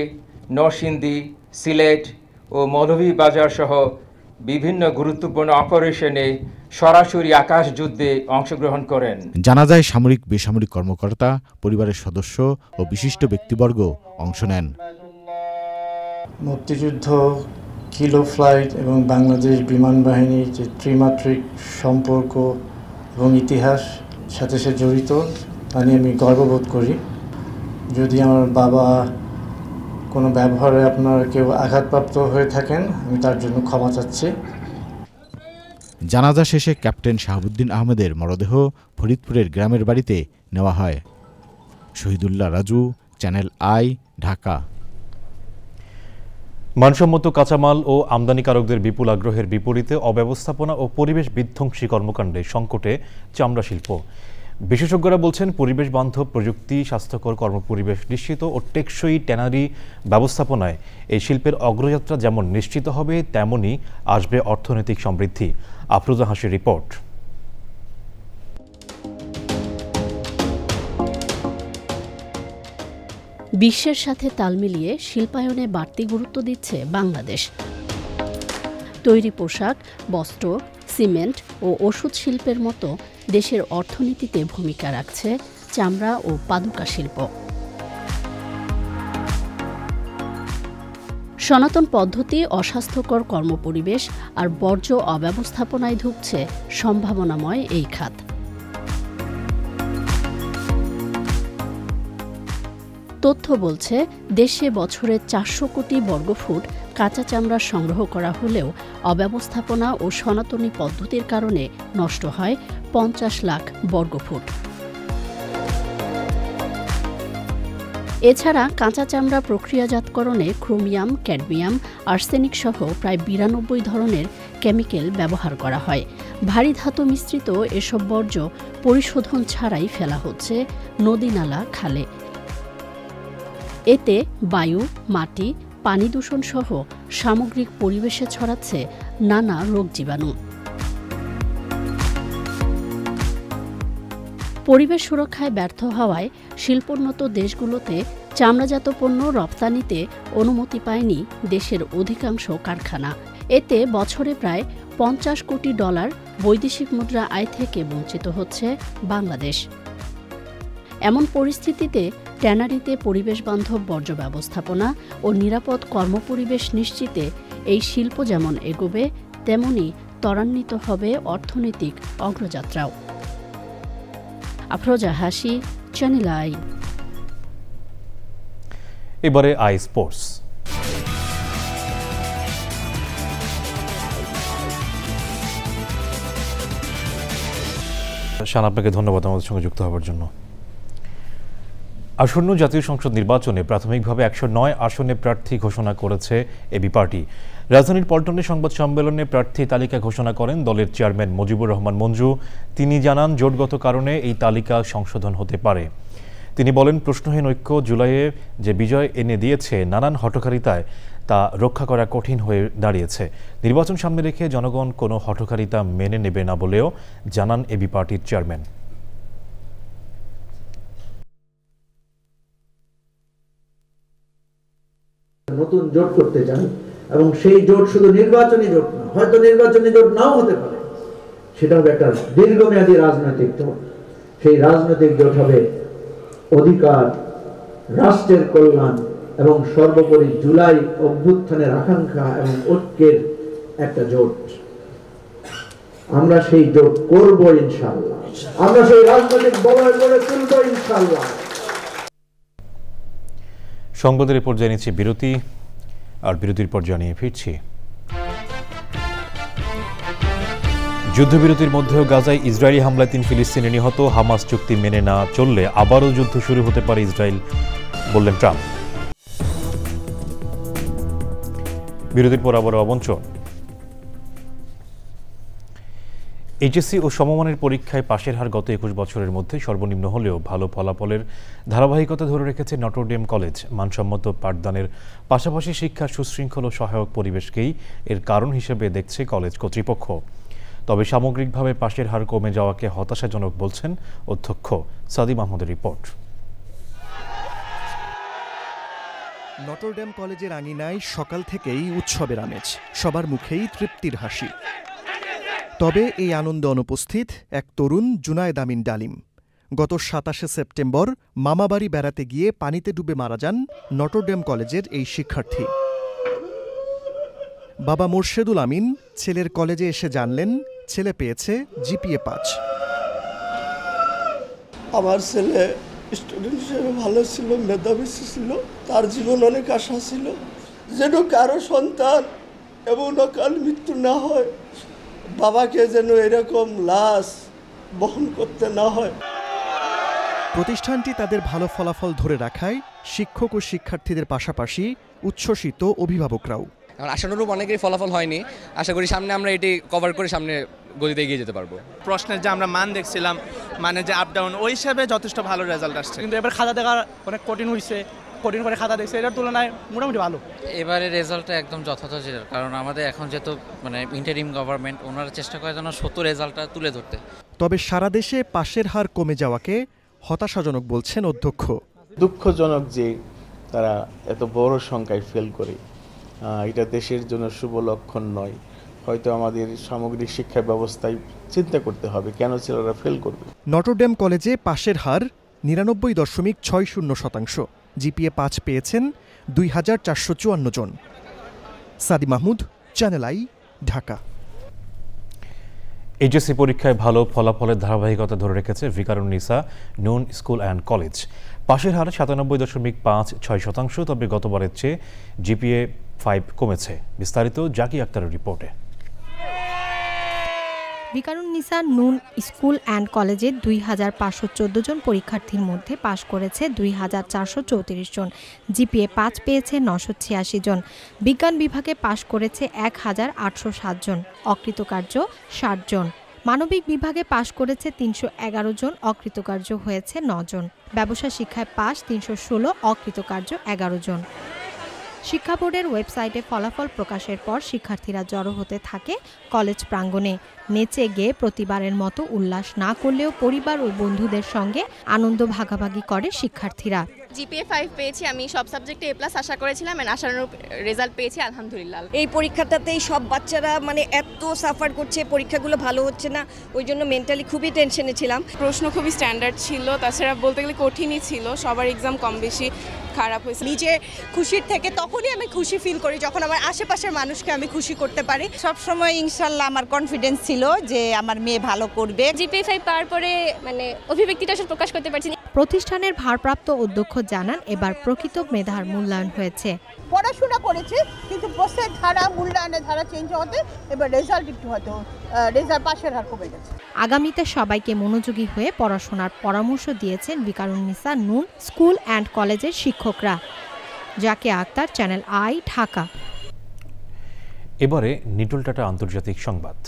নরসিংদী, সিলেট ও মৌলভীবাজার সহ বিভিন্ন গুরুত্বপূর্ণ অপারেশনে সরাসরি আকাশ যুদ্ধে অংশগ্রহণ করেন। জানা যায় সামরিক বেসামরিক কর্মকর্তা, পরিবারের সদস্য ও বিশিষ্ট ব্যক্তিবর্গ অংশ নেন। মুক্তিযুদ্ধ, কিলো ফ্লাইট এবং বাংলাদেশ বিমান বাহিনীর যে ত্রিমাত্রিক সম্পর্ক এবং ইতিহাস সাথে সে জড়িত তা নিয়ে আমি গর্ববোধ করি। যদি আমার বাবা কোনো ব্যবহারে আপনার কেউ আঘাতপ্রাপ্ত হয়ে থাকেন, আমি তার জন্য ক্ষমা চাচ্ছি। জানাজা শেষে ক্যাপ্টেন শাহাবুদ্দিন আহমেদের মরদেহ ফরিদপুরের গ্রামের বাড়িতে নেওয়া হয়। Shahidullah Raju, channel I, Dhaka. মানসম্মত কাঁচামাল ও আমদানিকারকদের বিপুল আগ্রহের বিপরীতে অব্যবস্থাপনা ও পরিবেশ বিধ্বংসী কর্মকাণ্ডে সংকটে চামড়া শিল্প। বিশেষজ্ঞরা বলছেন, পরিবেশ বান্ধব প্রযুক্তি, স্বাস্থ্যকর কর্মপরিবেশ নিশ্চিত ও টেকসই ট্যানারি ব্যবস্থাপনায় এই শিল্পের অগ্রযাত্রা যেমন নিশ্চিত হবে, তেমনই আসবে অর্থনৈতিক সমৃদ্ধি। আফরোজা হাসির রিপোর্ট। বিশ্বের সাথে তাল মিলিয়ে শিল্পায়নে বাড়তি গুরুত্ব দিচ্ছে বাংলাদেশ। তৈরি পোশাক, বস্ত্র, সিমেন্ট ও ওষুধ শিল্পের মতো দেশের অর্থনীতিতে ভূমিকা রাখছে চামড়া ও পাদুকা শিল্প। সনাতন পদ্ধতি, অস্বাস্থ্যকর কর্মপরিবেশ আর বর্জ্য অব্যবস্থাপনায় ধুঁকছে সম্ভাবনাময় এই খাত। তথ্য বলছে, দেশে বছরে 400 কোটি বর্গফুট কাঁচা চামড়া সংগ্রহ করা হলেও অব্যবস্থাপনা ও সনাতনী পদ্ধতির কারণে নষ্ট হয় 50 লাখ বর্গফুট। এছাড়া কাঁচা চামড়া প্রক্রিয়াজাতকরণে ক্রোমিয়াম, ক্যাডমিয়াম, আর্সেনিক সহ প্রায় 92 ধরনের কেমিক্যাল ব্যবহার করা হয়। ভারী ধাতু মিশ্রিত এসব বর্জ্য পরিশোধন ছাড়াই ফেলা হচ্ছে নদী-নালা, খালে। এতে বায়ু, মাটি, পানি দূষণ সহ সামগ্রিক পরিবেশে ছড়াচ্ছে নানা রোগ জীবাণু। পরিবেশ সুরক্ষায় ব্যর্থ হওয়ায় শিল্পোন্নত দেশগুলোতে চামড়াজাত পণ্য রপ্তানিতে অনুমতি পায়নি দেশের অধিকাংশ কারখানা। এতে বছরে প্রায় $50 কোটি বৈদেশিক মুদ্রা আয় থেকে বঞ্চিত হচ্ছে বাংলাদেশ। এমন পরিস্থিতিতে ট্যানারিতে পরিবেশবান্ধব বর্জ্য ব্যবস্থাপনা ও নিরাপদ কর্মপরিবেশ নিশ্চিতে এই শিল্প যেমন এগোবে, তেমনি ত্বরান্বিত হবে অর্থনৈতিক অগ্রযাত্রাও। আফরোজা হাসি, চ্যানেল আই। এবারে আই স্পোর্টস। শান, আপনাকে ধন্যবাদ আমাদের সঙ্গে যুক্ত হওয়ার জন্য। আসন্ন জাতীয় সংসদ নির্বাচনে প্রাথমিকভাবে 109 আসনে প্রার্থী ঘোষণা করেছে এবি পার্টি। রাজধানীর পল্টনে সংবাদ সম্মেলনে প্রার্থী তালিকা ঘোষণা করেন দলের চেয়ারম্যান মুজিবুর রহমান মঞ্জু। তিনি জানান, জোটগত কারণে এই তালিকা সংশোধন হতে পারে। তিনি বলেন, প্রশ্নহীন ঐক্য জুলাইয়ে যে বিজয় এনে দিয়েছে, নানান হঠকারিতায় তা রক্ষা করা কঠিন হয়ে দাঁড়িয়েছে। নির্বাচন সামনে রেখে জনগণ কোনো হঠকারিতা মেনে নেবে না বলেও জানান এবি পার্টির চেয়ারম্যান। নতুন জোট করতে চান, এবং সেই জোট শুধু নির্বাচনী জোট না, হয়তো নির্বাচনী জোট নাও হতে পারে, সেটা হবে একটা দীর্ঘমেয়াদী রাজনৈতিক জোট। সেই রাজনৈতিক জোট হবে অধিকার, রাষ্ট্রের কল্যাণ এবং সর্বোপরি জুলাই অভ্যুত্থানের আকাঙ্ক্ষা এবং ঐক্যের একটা জোট। আমরা সেই জোট করব ইনশাআল্লাহ, আমরা সেই রাজনৈতিক বলয় গড়ে তুলব ইনশাআল্লাহ। সংবাদের পর্যায়ে নিচ্ছি বিরতি, আর বিরতির পর জানিয়ে ফিরছি। যুদ্ধবিরতির মধ্যেও গাজায় ইসরায়েলি হামলায় 3 ফিলিস্তিনি নিহত। হামাস চুক্তি মেনে না চললে আবারও যুদ্ধ শুরু হতে পারে ইসরায়েল, বললেন ট্রাম্প। বিরতির পর আবারও আমন্ত্রণ। এইচএসসি ও সমমানের পরীক্ষায় পাশের হার গত 21 বছরের মধ্যে সর্বনিম্ন হলেও ভালো ফলাফলের ধারাবাহিকতা ধরে রেখেছে নটরডেম কলেজ। মানসম্মত পাঠদানের পাশাপাশি শিক্ষার সুশৃঙ্খল ও সহায়ক পরিবেশকেই এর কারণ হিসেবে দেখছে কলেজ কর্তৃপক্ষ। তবে সামগ্রিকভাবে পাশের হার কমে যাওয়াকে হতাশাজনক বলছেন অধ্যক্ষ। সাদি মাহমুদের রিপোর্ট। নটরডেম কলেজের আঙিনায় সকাল থেকেই উৎসবের আমেজ, সবার মুখেই তৃপ্তির হাসি। তবে এই আনন্দে অনুপস্থিত এক তরুণ জুনায়েদ আমিন ডালিম। গত 27 সেপ্টেম্বর মামাবাড়ি বেড়াতে গিয়ে পানিতে ডুবে মারা যান নটরডেম কলেজের এই শিক্ষার্থী। বাবা মোর্শেদুল আমিন ছেলের কলেজে এসে জানলেন ছেলে পেয়েছে জিপিএ 5। আমার ছেলে স্টুডেন্ট হিসেবে ভালো ছিল, মেধাবী ছিল, তার জীবন অনেক আশা ছিল, যেন কারো সন্তান এবং অকাল মৃত্যু না হয়, বাবাকে যেন এরকম লাশ বহন করতে না হয়। প্রতিষ্ঠানটি তাদের ভালো ফলাফল ধরে রাখায় শিক্ষক ও শিক্ষার্থীদের পাশাপাশি উচ্ছ্বসিত অভিভাবকরাও। আশানুরূপ অনেকেরই ফলাফল হয়নি, আশা করি সামনে আমরা এটি কভার করে সামনে গতিতে এগিয়ে যেতে পারবো। প্রশ্নের যে আমরা মান দেখছিলাম, মানে যে আপ ডাউন, ওই হিসাবে যথেষ্ট ভালো রেজাল্ট আসছে। কিন্তু এবার খাতা দেখা অনেক কঠিন হয়েছে, কঠিন করে খাতা দেখছে, এটার তুলনায় মোটামুটি ভালো। এবারে রেজাল্টটা একদম যথাযথ ছিল, কারণ আমাদের এখন যেহেতু মানে ইন্টারিম গভর্নমেন্ট, ওনারা চেষ্টা করে যেন সত্য রেজাল্টটা তুলে ধরতে। তবে সারা দেশে পাশের হার কমে যাওয়াকে হতাশাজনক বলছেন অধ্যক্ষ। দুঃখজনক যে তারা এত বড় সংখ্যায় ফেল করে, এটা দেশের জন্য শুভ লক্ষণ নয়। হয়তো আমাদের সামগ্রিক শিক্ষা ব্যবস্থায় চিন্তা করতে হবে কেন ছেলেরা ফেল করবে। নটরডেম কলেজে পাশের হার 99.60%। জিপিএ 5 পেয়েছেন 2454 জন। সাদি Mahmud, channel I, Dhaka. HSC পরীক্ষায় ভালো ফলাফলের ধারাবাহিকতা ধরে রেখেছে ভিকারুন্নিসা নুন স্কুল অ্যান্ড কলেজ। পাশের হার 97.56%, তবে গতবারের চেয়ে জিপিএ 5 কমেছে। বিস্তারিত জাকি আক্তারের রিপোর্টে। ভিকারুন্নিসা নুন স্কুল অ্যান্ড কলেজে 2514 জন পরীক্ষার্থীর মধ্যে পাশ করেছে 2434 জন। জিপিএ 5 পেয়েছে 986 জন। বিজ্ঞান বিভাগে পাশ করেছে 1807 জন, অকৃতকার্য 60 জন। মানবিক বিভাগে পাশ করেছে 311 জন, অকৃতকার্য হয়েছে 9 জন। ব্যবসা শিক্ষায় পাশ 316, অকৃতকার্য 11 জন। শিক্ষা বোর্ডের ওয়েবসাইটে ফলাফল প্রকাশের পর শিক্ষার্থীরা জড়ো হতে থাকে কলেজ প্রাঙ্গণে। নেচে গেয়ে প্রতিবারের মতো উল্লাস না করলেও পরিবার ও বন্ধুদের সঙ্গে আনন্দ ভাগাভাগি করে শিক্ষার্থীরা। জিপিএ 5 পেয়েছি, আমি সব সাবজেক্টে এ+ আশা করেছিলাম, এন্ড আশানুরূপ রেজাল্ট পেয়েছি, আলহামদুলিল্লাহ। এই পরীক্ষাটাতেই সব বাচ্চারা মানে এত সাফার করছে, পরীক্ষাগুলো ভালো হচ্ছে না, ওই জন্য মেন্টালি খুবই টেনশনে ছিলাম। প্রশ্ন খুবই স্ট্যান্ডার্ড ছিল, তাছাড়া বলতে গেলে কঠিনই ছিল, সবার এক্সাম কম বেশি খারাপ হয়েছে। নিজে খুশির থেকে তখনই আমি খুশি ফিল করি যখন আমার আশেপাশের মানুষকে আমি খুশি করতে পারি। সবসময় ইনশাল্লাহ আমার কনফিডেন্স ছিল যে আমার মেয়ে ভালো করবে। জিপিএ 5 পাওয়ার পরে মানে অভিব্যক্তিটা আসলে প্রকাশ করতে পারছি না। প্রতিষ্ঠানের ভারপ্রাপ্ত অধ্যক্ষ জানান এবার প্রকৃত মেধার মূল্যায়ন হয়েছে। পড়াশোনা করেছে কিন্তু প্রশ্নের ধারা, মূল্যায়নের ধারা চেঞ্জ হতে এবার রেজাল্ট একটু হয়তো রেজাল্ট পাশের হার কমে গেছে। আগামীতে সবাইকে মনোযোগী হয়ে পড়াশোনার পরামর্শ দিয়েছেন ভিকারুন্নিসা নুন স্কুল অ্যান্ড কলেজের শিক্ষকরা। Zaki Akhtar, channel I, Dhaka. এবারে নিটল টাটা আন্তর্জাতিক সংবাদ।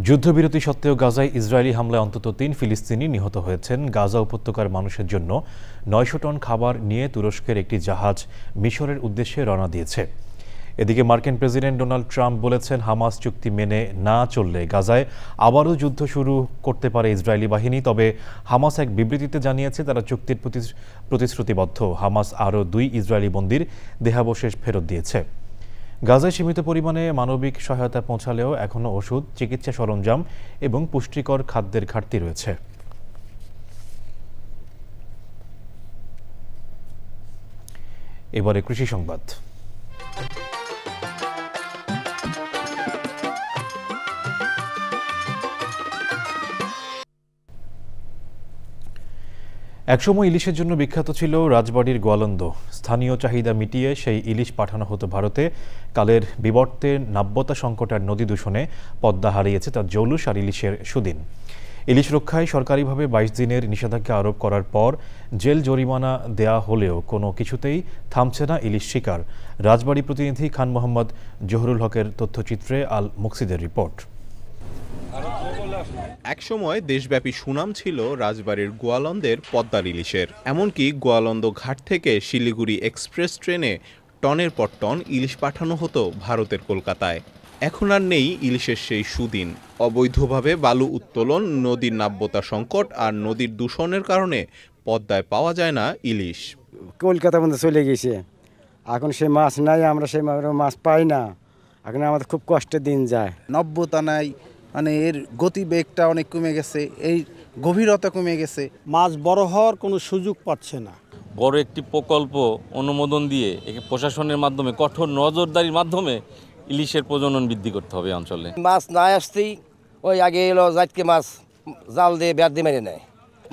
যুদ্ধবিরতি সত্ত্বেও গাজায় ইসরায়েলি হামলায় অন্তত 3 ফিলিস্তিনি নিহত হয়েছেন। গাজা উপত্যকার মানুষের জন্য 900 টন খাবার নিয়ে তুরস্কের একটি জাহাজ মিশরের উদ্দেশ্যে রওনা দিয়েছে। এদিকে মার্কিন প্রেসিডেন্ট ডোনাল্ড ট্রাম্প বলেছেন হামাস চুক্তি মেনে না চললে গাজায় আবারও যুদ্ধ শুরু করতে পারে ইসরায়েলি বাহিনী। তবে হামাস এক বিবৃতিতে জানিয়েছে তারা চুক্তির প্রতিশ্রুতিবদ্ধ। হামাস আরও 2 ইসরায়েলি বন্দীর দেহাবশেষ ফেরত দিয়েছে। গাজায় সীমিত পরিমাণে মানবিক সহায়তা পৌঁছালেও এখনও ওষুধ, চিকিৎসা সরঞ্জাম এবং পুষ্টিকর খাদ্যের ঘাটতি রয়েছে। এবারে কৃষি সংবাদ। একসময় ইলিশের জন্য বিখ্যাত ছিল রাজবাড়ির গোয়ালন্দ। স্থানীয় চাহিদা মিটিয়ে সেই ইলিশ পাঠানো হতো ভারতে। কালের বিবর্তে নাব্যতা সংকট আর নদী দূষণে পদ্মা হারিয়েছে তার জৌলুস আর ইলিশের সুদিন। ইলিশ রক্ষায় সরকারিভাবে 22 দিনের নিষেধাজ্ঞা আরোপ করার পর জেল জরিমানা দেয়া হলেও কোনো কিছুতেই থামছে না ইলিশ শিকার। রাজবাড়ী প্রতিনিধি খান মোহাম্মদ জহুরুল হকের তথ্যচিত্রে আল মুকসিদের রিপোর্ট। একসময় দেশব্যাপী সুনাম ছিল রাজবাড়ির গোয়ালন্দের পদ্মার ইলিশের। এমনকি গোয়ালন্দ ঘাট থেকে শিলিগুড়ি এক্সপ্রেস ট্রেনে টনের পর টন ইলিশ পাঠানো হতো ভারতের কলকাতায়। এখন আর নেই ইলিশের সেই সুদিন। অবৈধভাবে বালু উত্তোলন, নদীর নাব্যতা সংকট আর নদীর দূষণের কারণে পদ্মায় পাওয়া যায় না ইলিশ। কলকাতা মধ্যে চলে গেছে, এখন সে মাছ নাই, আমরা সেই মাছ পাই না। এখন আমাদের খুব কষ্টের দিন যায়। নাব্যতা নাই, মানে এর গতিবেগটা অনেক কমে গেছে, এই গভীরতা কমে গেছে। মাছ বড় হওয়ার কোনো সুযোগ পাচ্ছে না। বড় একটি প্রকল্প অনুমোদন দিয়ে প্রশাসনের মাধ্যমে কঠোর নজরদারির মাধ্যমে ইলিশের প্রজনন বৃদ্ধি করতে হবে অঞ্চলে। মাছ না আসতেই ওই আগে এলো জাতকে মাছ জাল দিয়ে ব্যাট দিয়ে মেরে নেয়,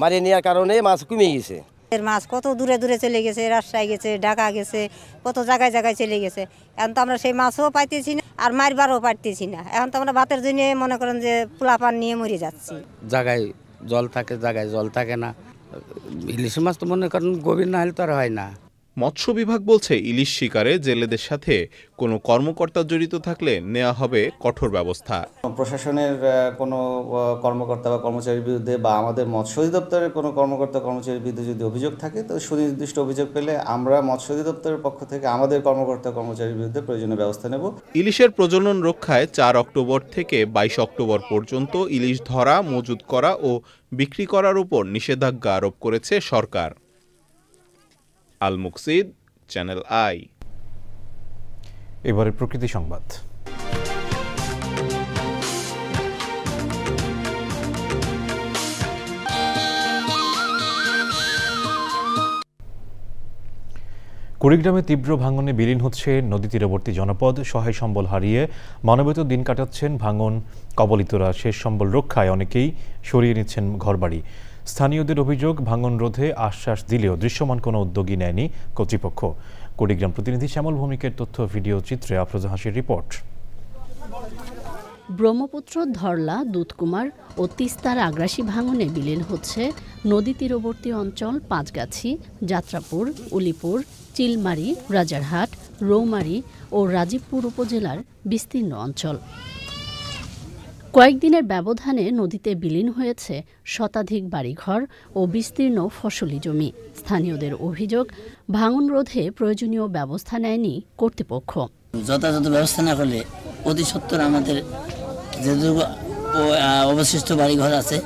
মারিয়ে নেওয়ার কারণে মাছ কমে গেছে। এর মাছ কত দূরে দূরে চলে গেছে, রাজশাহী গেছে, ঢাকা গেছে, কত জায়গায় জায়গায় চলে গেছে। এখন তো আমরা সেই মাছও পাইতেছি না আর মারবারও পারতেছি না। এখন তো আমরা ভাতের জন্য মনে করেন যে পোলাপান নিয়ে মরে যাচ্ছি। জায়গায় জল থাকে, জায়গায় জল থাকে না। ইলিশ মাছ তো মনে করেন গভীর না হলে তো আর হয় না। মৎস্য বিভাগ বলছে ইলিশ শিকারে জেলেদের সাথে কোনো কর্মকর্তা জড়িত থাকলে নেওয়া হবে কঠোর ব্যবস্থা। প্রশাসনের কোনো কর্মকর্তা বা কর্মচারীর বিরুদ্ধে বা আমাদের মৎস্য অধিদপ্তরের কোনো কর্মকর্তা কর্মচারীর বিরুদ্ধে যদি অভিযোগ থাকে, তো সুনির্দিষ্ট অভিযোগ পেলে আমরা মৎস্য অধিদপ্তরের পক্ষ থেকে আমাদের কর্মকর্তা কর্মচারীর বিরুদ্ধে প্রয়োজনীয় ব্যবস্থা নেব। ইলিশের প্রজনন রক্ষায় 4 অক্টোবর থেকে 22 অক্টোবর পর্যন্ত ইলিশ ধরা, মজুত করা ও বিক্রি করার উপর নিষেধাজ্ঞা আরোপ করেছে সরকার। আল মুকসিদ, চ্যানেল আই। এবারে প্রকৃতি সংবাদ। কুড়িগ্রামে তীব্র ভাঙনে বিলীন হচ্ছে নদী তীরবর্তী জনপদ। সহায় সম্বল হারিয়ে মানবেতর দিন কাটাচ্ছেন ভাঙন কবলিতরা। শেষ সম্বল রক্ষায় অনেকেই সরিয়ে নিচ্ছেন ঘরবাড়ি। স্থানীয়দের অভিযোগ, ভাঙন রোধে আশ্বাস দিলেও দৃশ্যমান কোনো উদ্যোগই নেয়নি কর্তৃপক্ষ। কুড়িগ্রাম প্রতিনিধি শ্যামল ভৌমিকের তথ্য ভিডিও চিত্রে আফরোজা হাসির রিপোর্ট। ব্রহ্মপুত্র, ধরলা, দুধকুমার ও তিস্তার আগ্রাসী ভাঙনে বিলীন হচ্ছে নদী তীরবর্তী অঞ্চল পাঁচগাছি, যাত্রাপুর, উলিপুর, চিলমারি, রাজারহাট, রৌমারী ও রাজীবপুর উপজেলার বিস্তীর্ণ অঞ্চল। কয়েকদিনের ব্যবধানে নদীতে বিলীন হয়েছে শতাধিক বাড়িঘর ও বিস্তীর্ণ ফসলি জমি। স্থানীয়দের অভিযোগ, ভাঙন রোধে প্রয়োজনীয় ব্যবস্থা নেয়নি কর্তৃপক্ষ। যথাযথ ব্যবস্থা না করলে অতি সত্বর আমাদের যেটুকু অবশিষ্ট বাড়িঘর আছে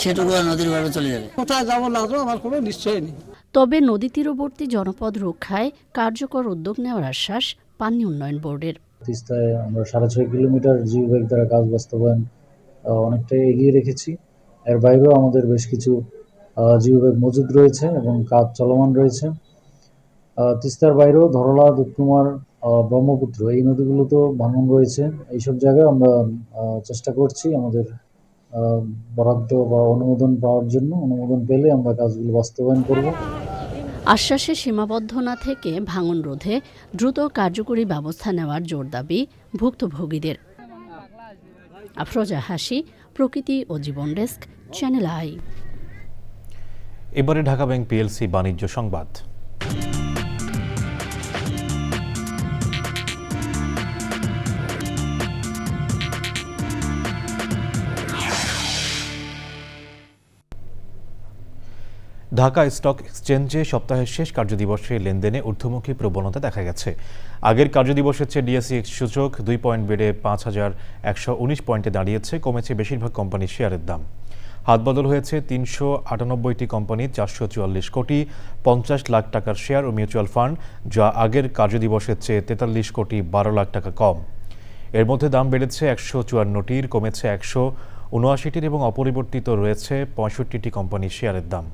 সেটুকু নদীর গর্ভে চলে যাবে। কোথায় যাবো না যাবো আমার কোনো নিশ্চয় নেই। তবে নদী তীরবর্তী জনপদ রক্ষায় কার্যকর উদ্যোগ নেওয়ার আশ্বাস পানি উন্নয়ন বোর্ডের। তিস্তায় আমরা 6.5 কিলোমিটার জিওব্যাগ দ্বারা কাজ বাস্তবায়ন অনেকটাই এগিয়ে রেখেছি। এর বাইরেও আমাদের বেশ কিছু জিওব্যাগ মজুদ রয়েছে এবং কাজ চলমান রয়েছে। তিস্তার বাইরেও ধরলা, দুধকুমার, ব্রহ্মপুত্র এই নদীগুলোতেও ভাঙন রয়েছে। এইসব জায়গায় আমরা চেষ্টা করছি আমাদের বরাদ্দ বা অনুমোদন পাওয়ার জন্য। অনুমোদন পেলে আমরা কাজগুলো বাস্তবায়ন করব। আশ্বাসে সীমাবদ্ধ না থেকে ভাঙন রোধে দ্রুত কার্যকরী ব্যবস্থা নেওয়ার জোর দাবি ভুক্তভোগীদের। আফরোজা হাসি, প্রকৃতি ও জীবন ডেস্ক, চ্যানেল আই। এবারে ঢাকা ব্যাংক পিএলসি বাণিজ্য সংবাদ। ঢাকা স্টক এক্সচেঞ্জে সপ্তাহের শেষ কার্যদিবসে লেনদেনে ঊর্ধ্বমুখী প্রবণতা দেখা গেছে। আগের কার্যদিবসের চেয়ে ডিএসই সূচক 2 পয়েন্ট বেড়ে ৫,১১৯ পয়েন্টে দাঁড়িয়েছে। কমেছে বেশিরভাগ কোম্পানির শেয়ারের দাম। হাতবদল হয়েছে ৩৯৮টি কোম্পানি, ৪৪৪ কোটি ৫০ লাখ টাকার শেয়ার ও মিউচুয়াল ফান্ড, যা আগের কার্যদিবসের চেয়ে ৪৩ কোটি ১২ লাখ টাকা কম। এর মধ্যে দাম বেড়েছে ১৫৪টির, কমেছে ১৭৯টির এবং অপরিবর্তিত রয়েছে ৬৫টি কোম্পানির শেয়ারের দাম।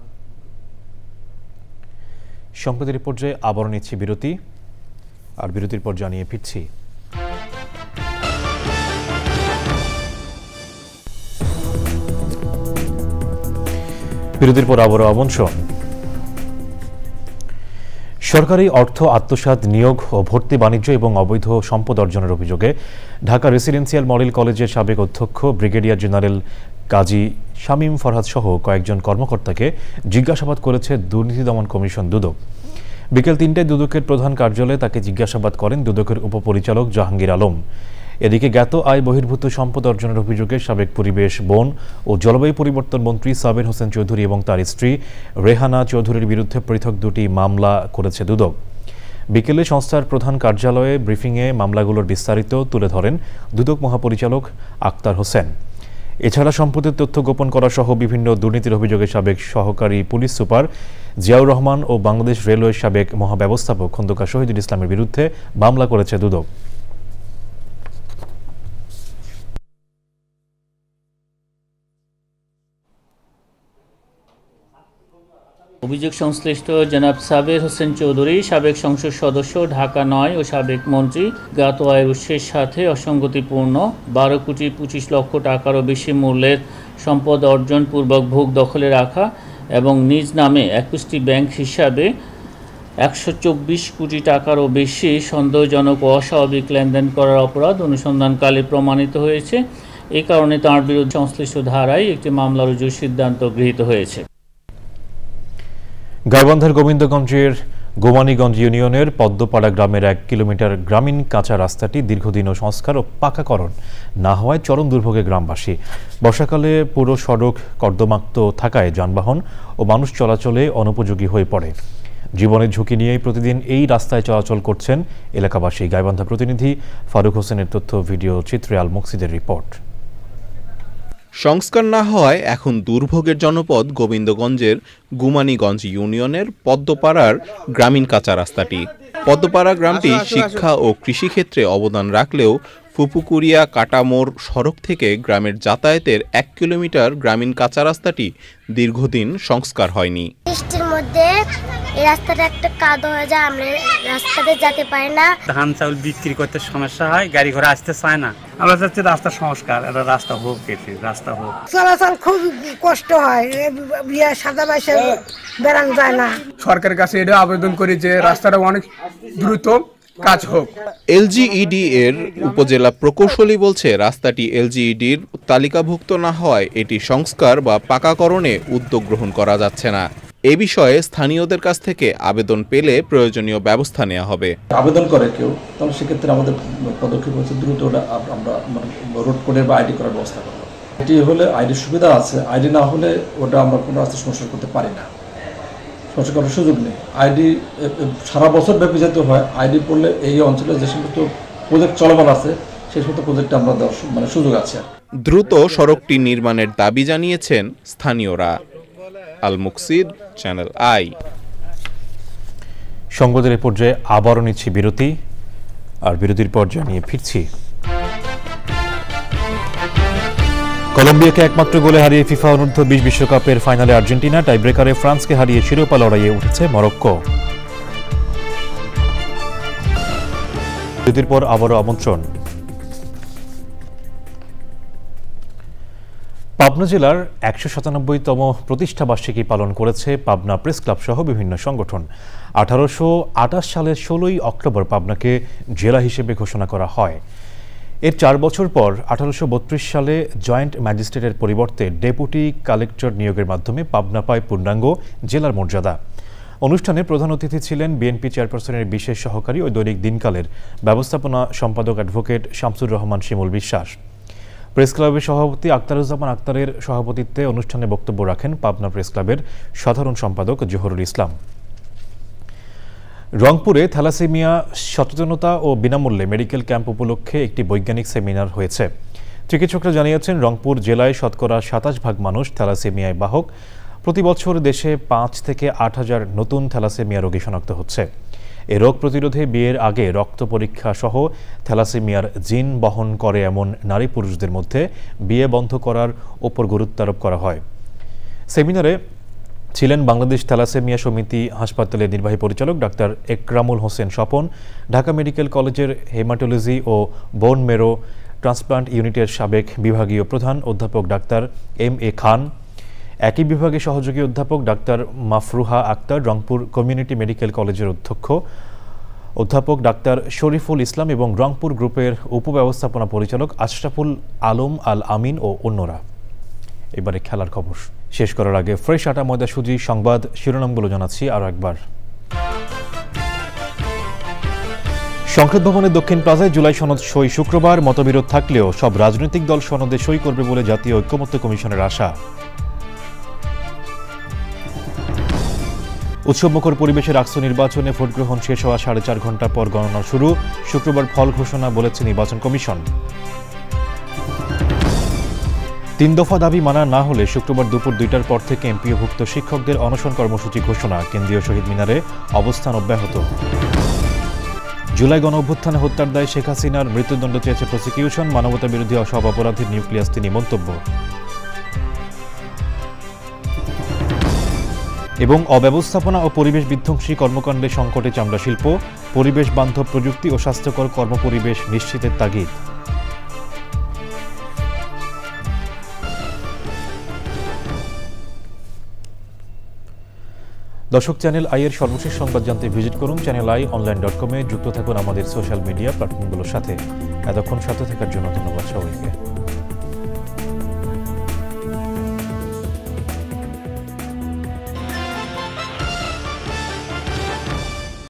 সংবাদের পর্যায়ে আবারও নিচ্ছি বিরতি, আর বিরতির পর জানিয়ে ফিরছি। বিরতির পর আবারও আমন্ত্রণ। সরকারি অর্থ আত্মসাৎ, নিয়োগ ও ভর্তি বাণিজ্য এবং অবৈধ সম্পদ অর্জনের অভিযোগে ঢাকা রেসিডেন্সিয়াল মডেল কলেজের সাবেক অধ্যক্ষ ব্রিগেডিয়ার জেনারেল কাজী শামীম ফরহাদ সহ কয়েকজন কর্মকর্তাকে জিজ্ঞাসাবাদ করেছে দুর্নীতি দমন কমিশন দুদক। বিকেল ৩টায় দুদকের প্রধান কার্যালয়ে তাকে জিজ্ঞাসাবাদ করেন দুদকের উপপরিচালক জাহাঙ্গীর আলম। এদিকে জ্ঞাত আয় বহির্ভূত সম্পদ অর্জনের অভিযোগে সাবেক পরিবেশ, বন ও জলবায়ু পরিবর্তন মন্ত্রী সাবের হোসেন চৌধুরী এবং তার স্ত্রী রেহানা চৌধুরীর বিরুদ্ধে পৃথক দুটি মামলা করেছে দুদক। বিকেলে সংস্থার প্রধান কার্যালয়ে ব্রিফিংয়ে মামলাগুলোর বিস্তারিত তুলে ধরেন দুদক মহাপরিচালক আক্তার হোসেন। এছাড়া সম্পদের তথ্য গোপন করা সহ বিভিন্ন দুর্নীতির অভিযোগে সাবেক সহকারী পুলিশ সুপার জিয়াউর রহমান ও বাংলাদেশ রেলওয়ের সাবেক মহাব্যবস্থাপক খন্দকার শহীদুল ইসলামের বিরুদ্ধে মামলা করেছে দুদক। অভিযোগ সংশ্লিষ্ট জনাব সাবের হোসেন চৌধুরী, সাবেক সংসদ সদস্য ঢাকা ৯ ও সাবেক মন্ত্রী, জ্ঞাত আয়ের উৎসের সাথে অসঙ্গতিপূর্ণ ১২ কোটি ২৫ লক্ষ টাকারও বেশি মূল্যের সম্পদ অর্জন পূর্বক ভোগ দখলে রাখা এবং নিজ নামে ২১টি ব্যাংক হিসাবে ১২৪ কোটি টাকারও বেশি সন্দেহজনক ও অস্বাভাবিক লেনদেন করার অপরাধ অনুসন্ধানকালে প্রমাণিত হয়েছে। এই কারণে তাঁর বিরুদ্ধে সংশ্লিষ্ট ধারায় একটি মামলা রুজুর সিদ্ধান্ত গৃহীত হয়েছে। গাইবান্ধার গোবিন্দগঞ্জের গোমানীগঞ্জ ইউনিয়নের পদ্মপাড়া গ্রামের ১ কিলোমিটার গ্রামীণ কাঁচা রাস্তাটি দীর্ঘদিনও সংস্কার ও পাকাকরণ না হওয়ায় চরম দুর্ভোগে গ্রামবাসী। বর্ষাকালে পুরো সড়ক কর্দমাক্ত থাকায় যানবাহন ও মানুষ চলাচলে অনুপযোগী হয়ে পড়ে। জীবনের ঝুঁকি নিয়েই প্রতিদিন এই রাস্তায় চলাচল করছেন এলাকাবাসী। গাইবান্ধা প্রতিনিধি ফারুক হোসেনের তথ্য, ভিডিও চিত্রে আল মুকসিদের রিপোর্ট। সংস্কার না হওয়ায় এখন দুর্ভোগের জনপদ গোবিন্দগঞ্জের গুমানীগঞ্জ ইউনিয়নের পদ্মপাড়ার গ্রামীণ কাঁচা রাস্তাটি। পদ্মপাড়া গ্রামটি শিক্ষা ও কৃষিক্ষেত্রে অবদান রাখলেও ফুপুকুরিয়া কাটামোড় সড়ক থেকে গ্রামের যাতায়াতের ১ কিলোমিটার গ্রামীণ কাঁচা রাস্তাটি দীর্ঘদিন সংস্কার হয়নি। বৃষ্টির মধ্যে এই রাস্তাটা একটা কাদা হয়ে যায়, আমরা রাস্তাতে যেতে পারি না। ধান চাউল বিক্রি করতে সমস্যা হয়, গাড়ি ঘোড়া আসতে চায় না। আমরা চাচ্ছি রাস্তা সংস্কার, এটা রাস্তা হোক, রাস্তা হোক। চলাচল খুব কষ্ট হয়, বিয়ে সাদা বাইসে বেড়ানো যায় না। সরকারের কাছে এটা আবেদন করি যে রাস্তাটা অনেক দ্রুত কাজ হোক। এলজিইডি এর উপজেলা প্রকৌশলী বলছে রাস্তাটি এলজিইডির তালিকাভুক্ত না হওয়ায় এটি সংস্কার বা পাকাকরণে উদ্যোগ গ্রহণ করা যাচ্ছে না। এ বিষয়ে স্থানীয়দের কাছ থেকে আবেদন পেলে প্রয়োজনীয় ব্যবস্থা নেওয়া হবে। আবেদন করে কেউ, তাহলে সেক্ষেত্রে আমাদের পদক্ষেপ হচ্ছে দ্রুত আমরা রোড কোডের বা আইডি করার ব্যবস্থা করবো। এটি হলে আইডির সুবিধা আছে, আইডি না হলে ওটা আমরা কোনো রাস্তায় সমস্যা করতে পারি না, সমস্যা করার সুযোগ নেই। আইডি সারা বছর ব্যাপী যেতে হয়, আইডি পড়লে এই অঞ্চলে যে সমস্ত প্রজেক্ট চলমান আছে সেই সমস্ত প্রজেক্টে আমরা দেওয়ার সুযোগ আছে। দ্রুত সড়কটি নির্মাণের দাবি জানিয়েছেন স্থানীয়রা। আল মুকসিদ, চ্যানেল আই। সংবাদের পর্যায়ে আবারও নিচ্ছি বিরতি, আর বিরতির পর জানিয়ে ফিরছি। কলম্বিয়াকে একমাত্র গোলে হারিয়ে ফিফা অনূর্ধ্ব ২০ বিশ্বকাপের ফাইনালে আর্জেন্টিনা, টাইব্রেকারে ফ্রান্সকে হারিয়ে শিরোপা লড়াইয়ে উঠেছে মরক্কো। বিরতির পর আবারও আমন্ত্রণ। পাবনা জেলার ১৯৭তম প্রতিষ্ঠাবার্ষিকী পালন করেছে পাবনা প্রেস ক্লাব সহ বিভিন্ন সংগঠন। ১৮২৮ সালের ১৬ই অক্টোবর পাবনাকে জেলা হিসেবে ঘোষণা করা হয়। এর ৪ বছর পর ১৮৩২ সালে জয়েন্ট ম্যাজিস্ট্রেটের পরিবর্তে ডেপুটি কালেক্টর নিয়োগের মাধ্যমে পাবনা পায় পূর্ণাঙ্গ জেলার মর্যাদা। অনুষ্ঠানে প্রধান অতিথি ছিলেন বিএনপি চেয়ারপারসনের বিশেষ সহকারী ও দৈনিক দিনকালের ব্যবস্থাপনা সম্পাদক অ্যাডভোকেট শামসুর রহমান শিমুল বিশ্বাস। প্রেস ক্লাবের সভাপতি আক্তারুজ্জামান আক্তারের সভাপতিত্বে অনুষ্ঠানে বক্তব্য রাখেন পাবনা প্রেস ক্লাবের সাধারণ সম্পাদক জোহরুল ইসলাম। রংপুরে থ্যালাসেমিয়া সচেতনতা ও বিনামূল্যে মেডিকেল ক্যাম্প উপলক্ষে একটি বৈজ্ঞানিক সেমিনার হয়েছে। চিকিৎসকরা জানিয়েছেন, রংপুর জেলায় শতকরা ২৭% মানুষ থ্যালাসেমিয়ায় বাহক। প্রতি বছর দেশে ৫ থেকে ৮ হাজার নতুন থ্যালাসেমিয়া রোগী শনাক্ত হচ্ছে। এ রোগ প্রতিরোধে বিয়ের আগে রক্ত পরীক্ষা সহ থ্যালাসেমিয়ার জিন বহন করে এমন নারী পুরুষদের মধ্যে বিয়ে বন্ধ করার ওপর গুরুত্ব আরোপ করা হয়। সেমিনারে ছিলেন বাংলাদেশ থ্যালাসেমিয়া সমিতি হাসপাতালের নির্বাহী পরিচালক ডাক্তার একরামুল হোসেন স্বপন, ঢাকা মেডিকেল কলেজের হেমাটোলজি ও বোন মেরো ট্রান্সপ্লান্ট ইউনিটের সাবেক বিভাগীয় প্রধান অধ্যাপক ডাক্তার MA খান, একই বিভাগে সহযোগী অধ্যাপক doctor Mafruha Akhtar, Rangpur community medical কলেজের অধ্যাপক ডাক্তার শরীফুল ইসলাম এবং রংপুর গ্রুপের উপব্যবস্থাপনা পরিচালক আশরাফুল আলম আল আমিন ও অন্যরা। এবারে খেলার খবর শেষ করার আগে ফ্রেশ আটা ময়দা সুজি সংবাদ শিরোনামগুলো জানাচ্ছি আরও একবার। সংসদ ভবনের দক্ষিণ প্লাজায় জুলাই সনদ সই শুক্রবার। মতবিরোধ থাকলেও সব রাজনৈতিক দল সনদে সই করবে বলে জাতীয় ঐক্যমত্য কমিশনের আশা। উৎসবমুখর পরিবেশে রাষ্ট্র নির্বাচনে ভোট গ্রহণ শেষ হওয়া 4.5 ঘণ্টা পর গণনা শুরু। শুক্রবার ফল ঘোষণা বলেছে নির্বাচন কমিশন। 3 দফা দাবি মানা না হলে শুক্রবার দুপুর 2টার পর থেকে এমপিওভুক্ত শিক্ষকদের অনশন কর্মসূচি ঘোষণা। কেন্দ্রীয় শহীদ মিনারে অবস্থান অব্যাহত। জুলাই গণ অভ্যুত্থানে হত্যার দায়ে শেখ হাসিনার মৃত্যুদণ্ড চেয়েছে প্রসিকিউশন। মানবতা বিরোধী সব অপরাধীর নিউক্লিয়াস তিনি মন্তব্য। এবং অব্যবস্থাপনা ও পরিবেশ বিধ্বংসী কর্মকাণ্ডে সংকটে চামড়া শিল্প। পরিবেশ বান্ধব প্রযুক্তি ও স্বাস্থ্যকর কর্মপরিবেশ নিশ্চিতের তাগিদ। দর্শক, চ্যানেল আই এর সর্বশেষ সংবাদ জানতে ভিজিট করুন channelionline.com-এ। যুক্ত থাকুন আমাদের সোশ্যাল মিডিয়া প্ল্যাটফর্মগুলোর সাথে। এতক্ষণ সাথে থাকার জন্য ধন্যবাদ সবাইকে।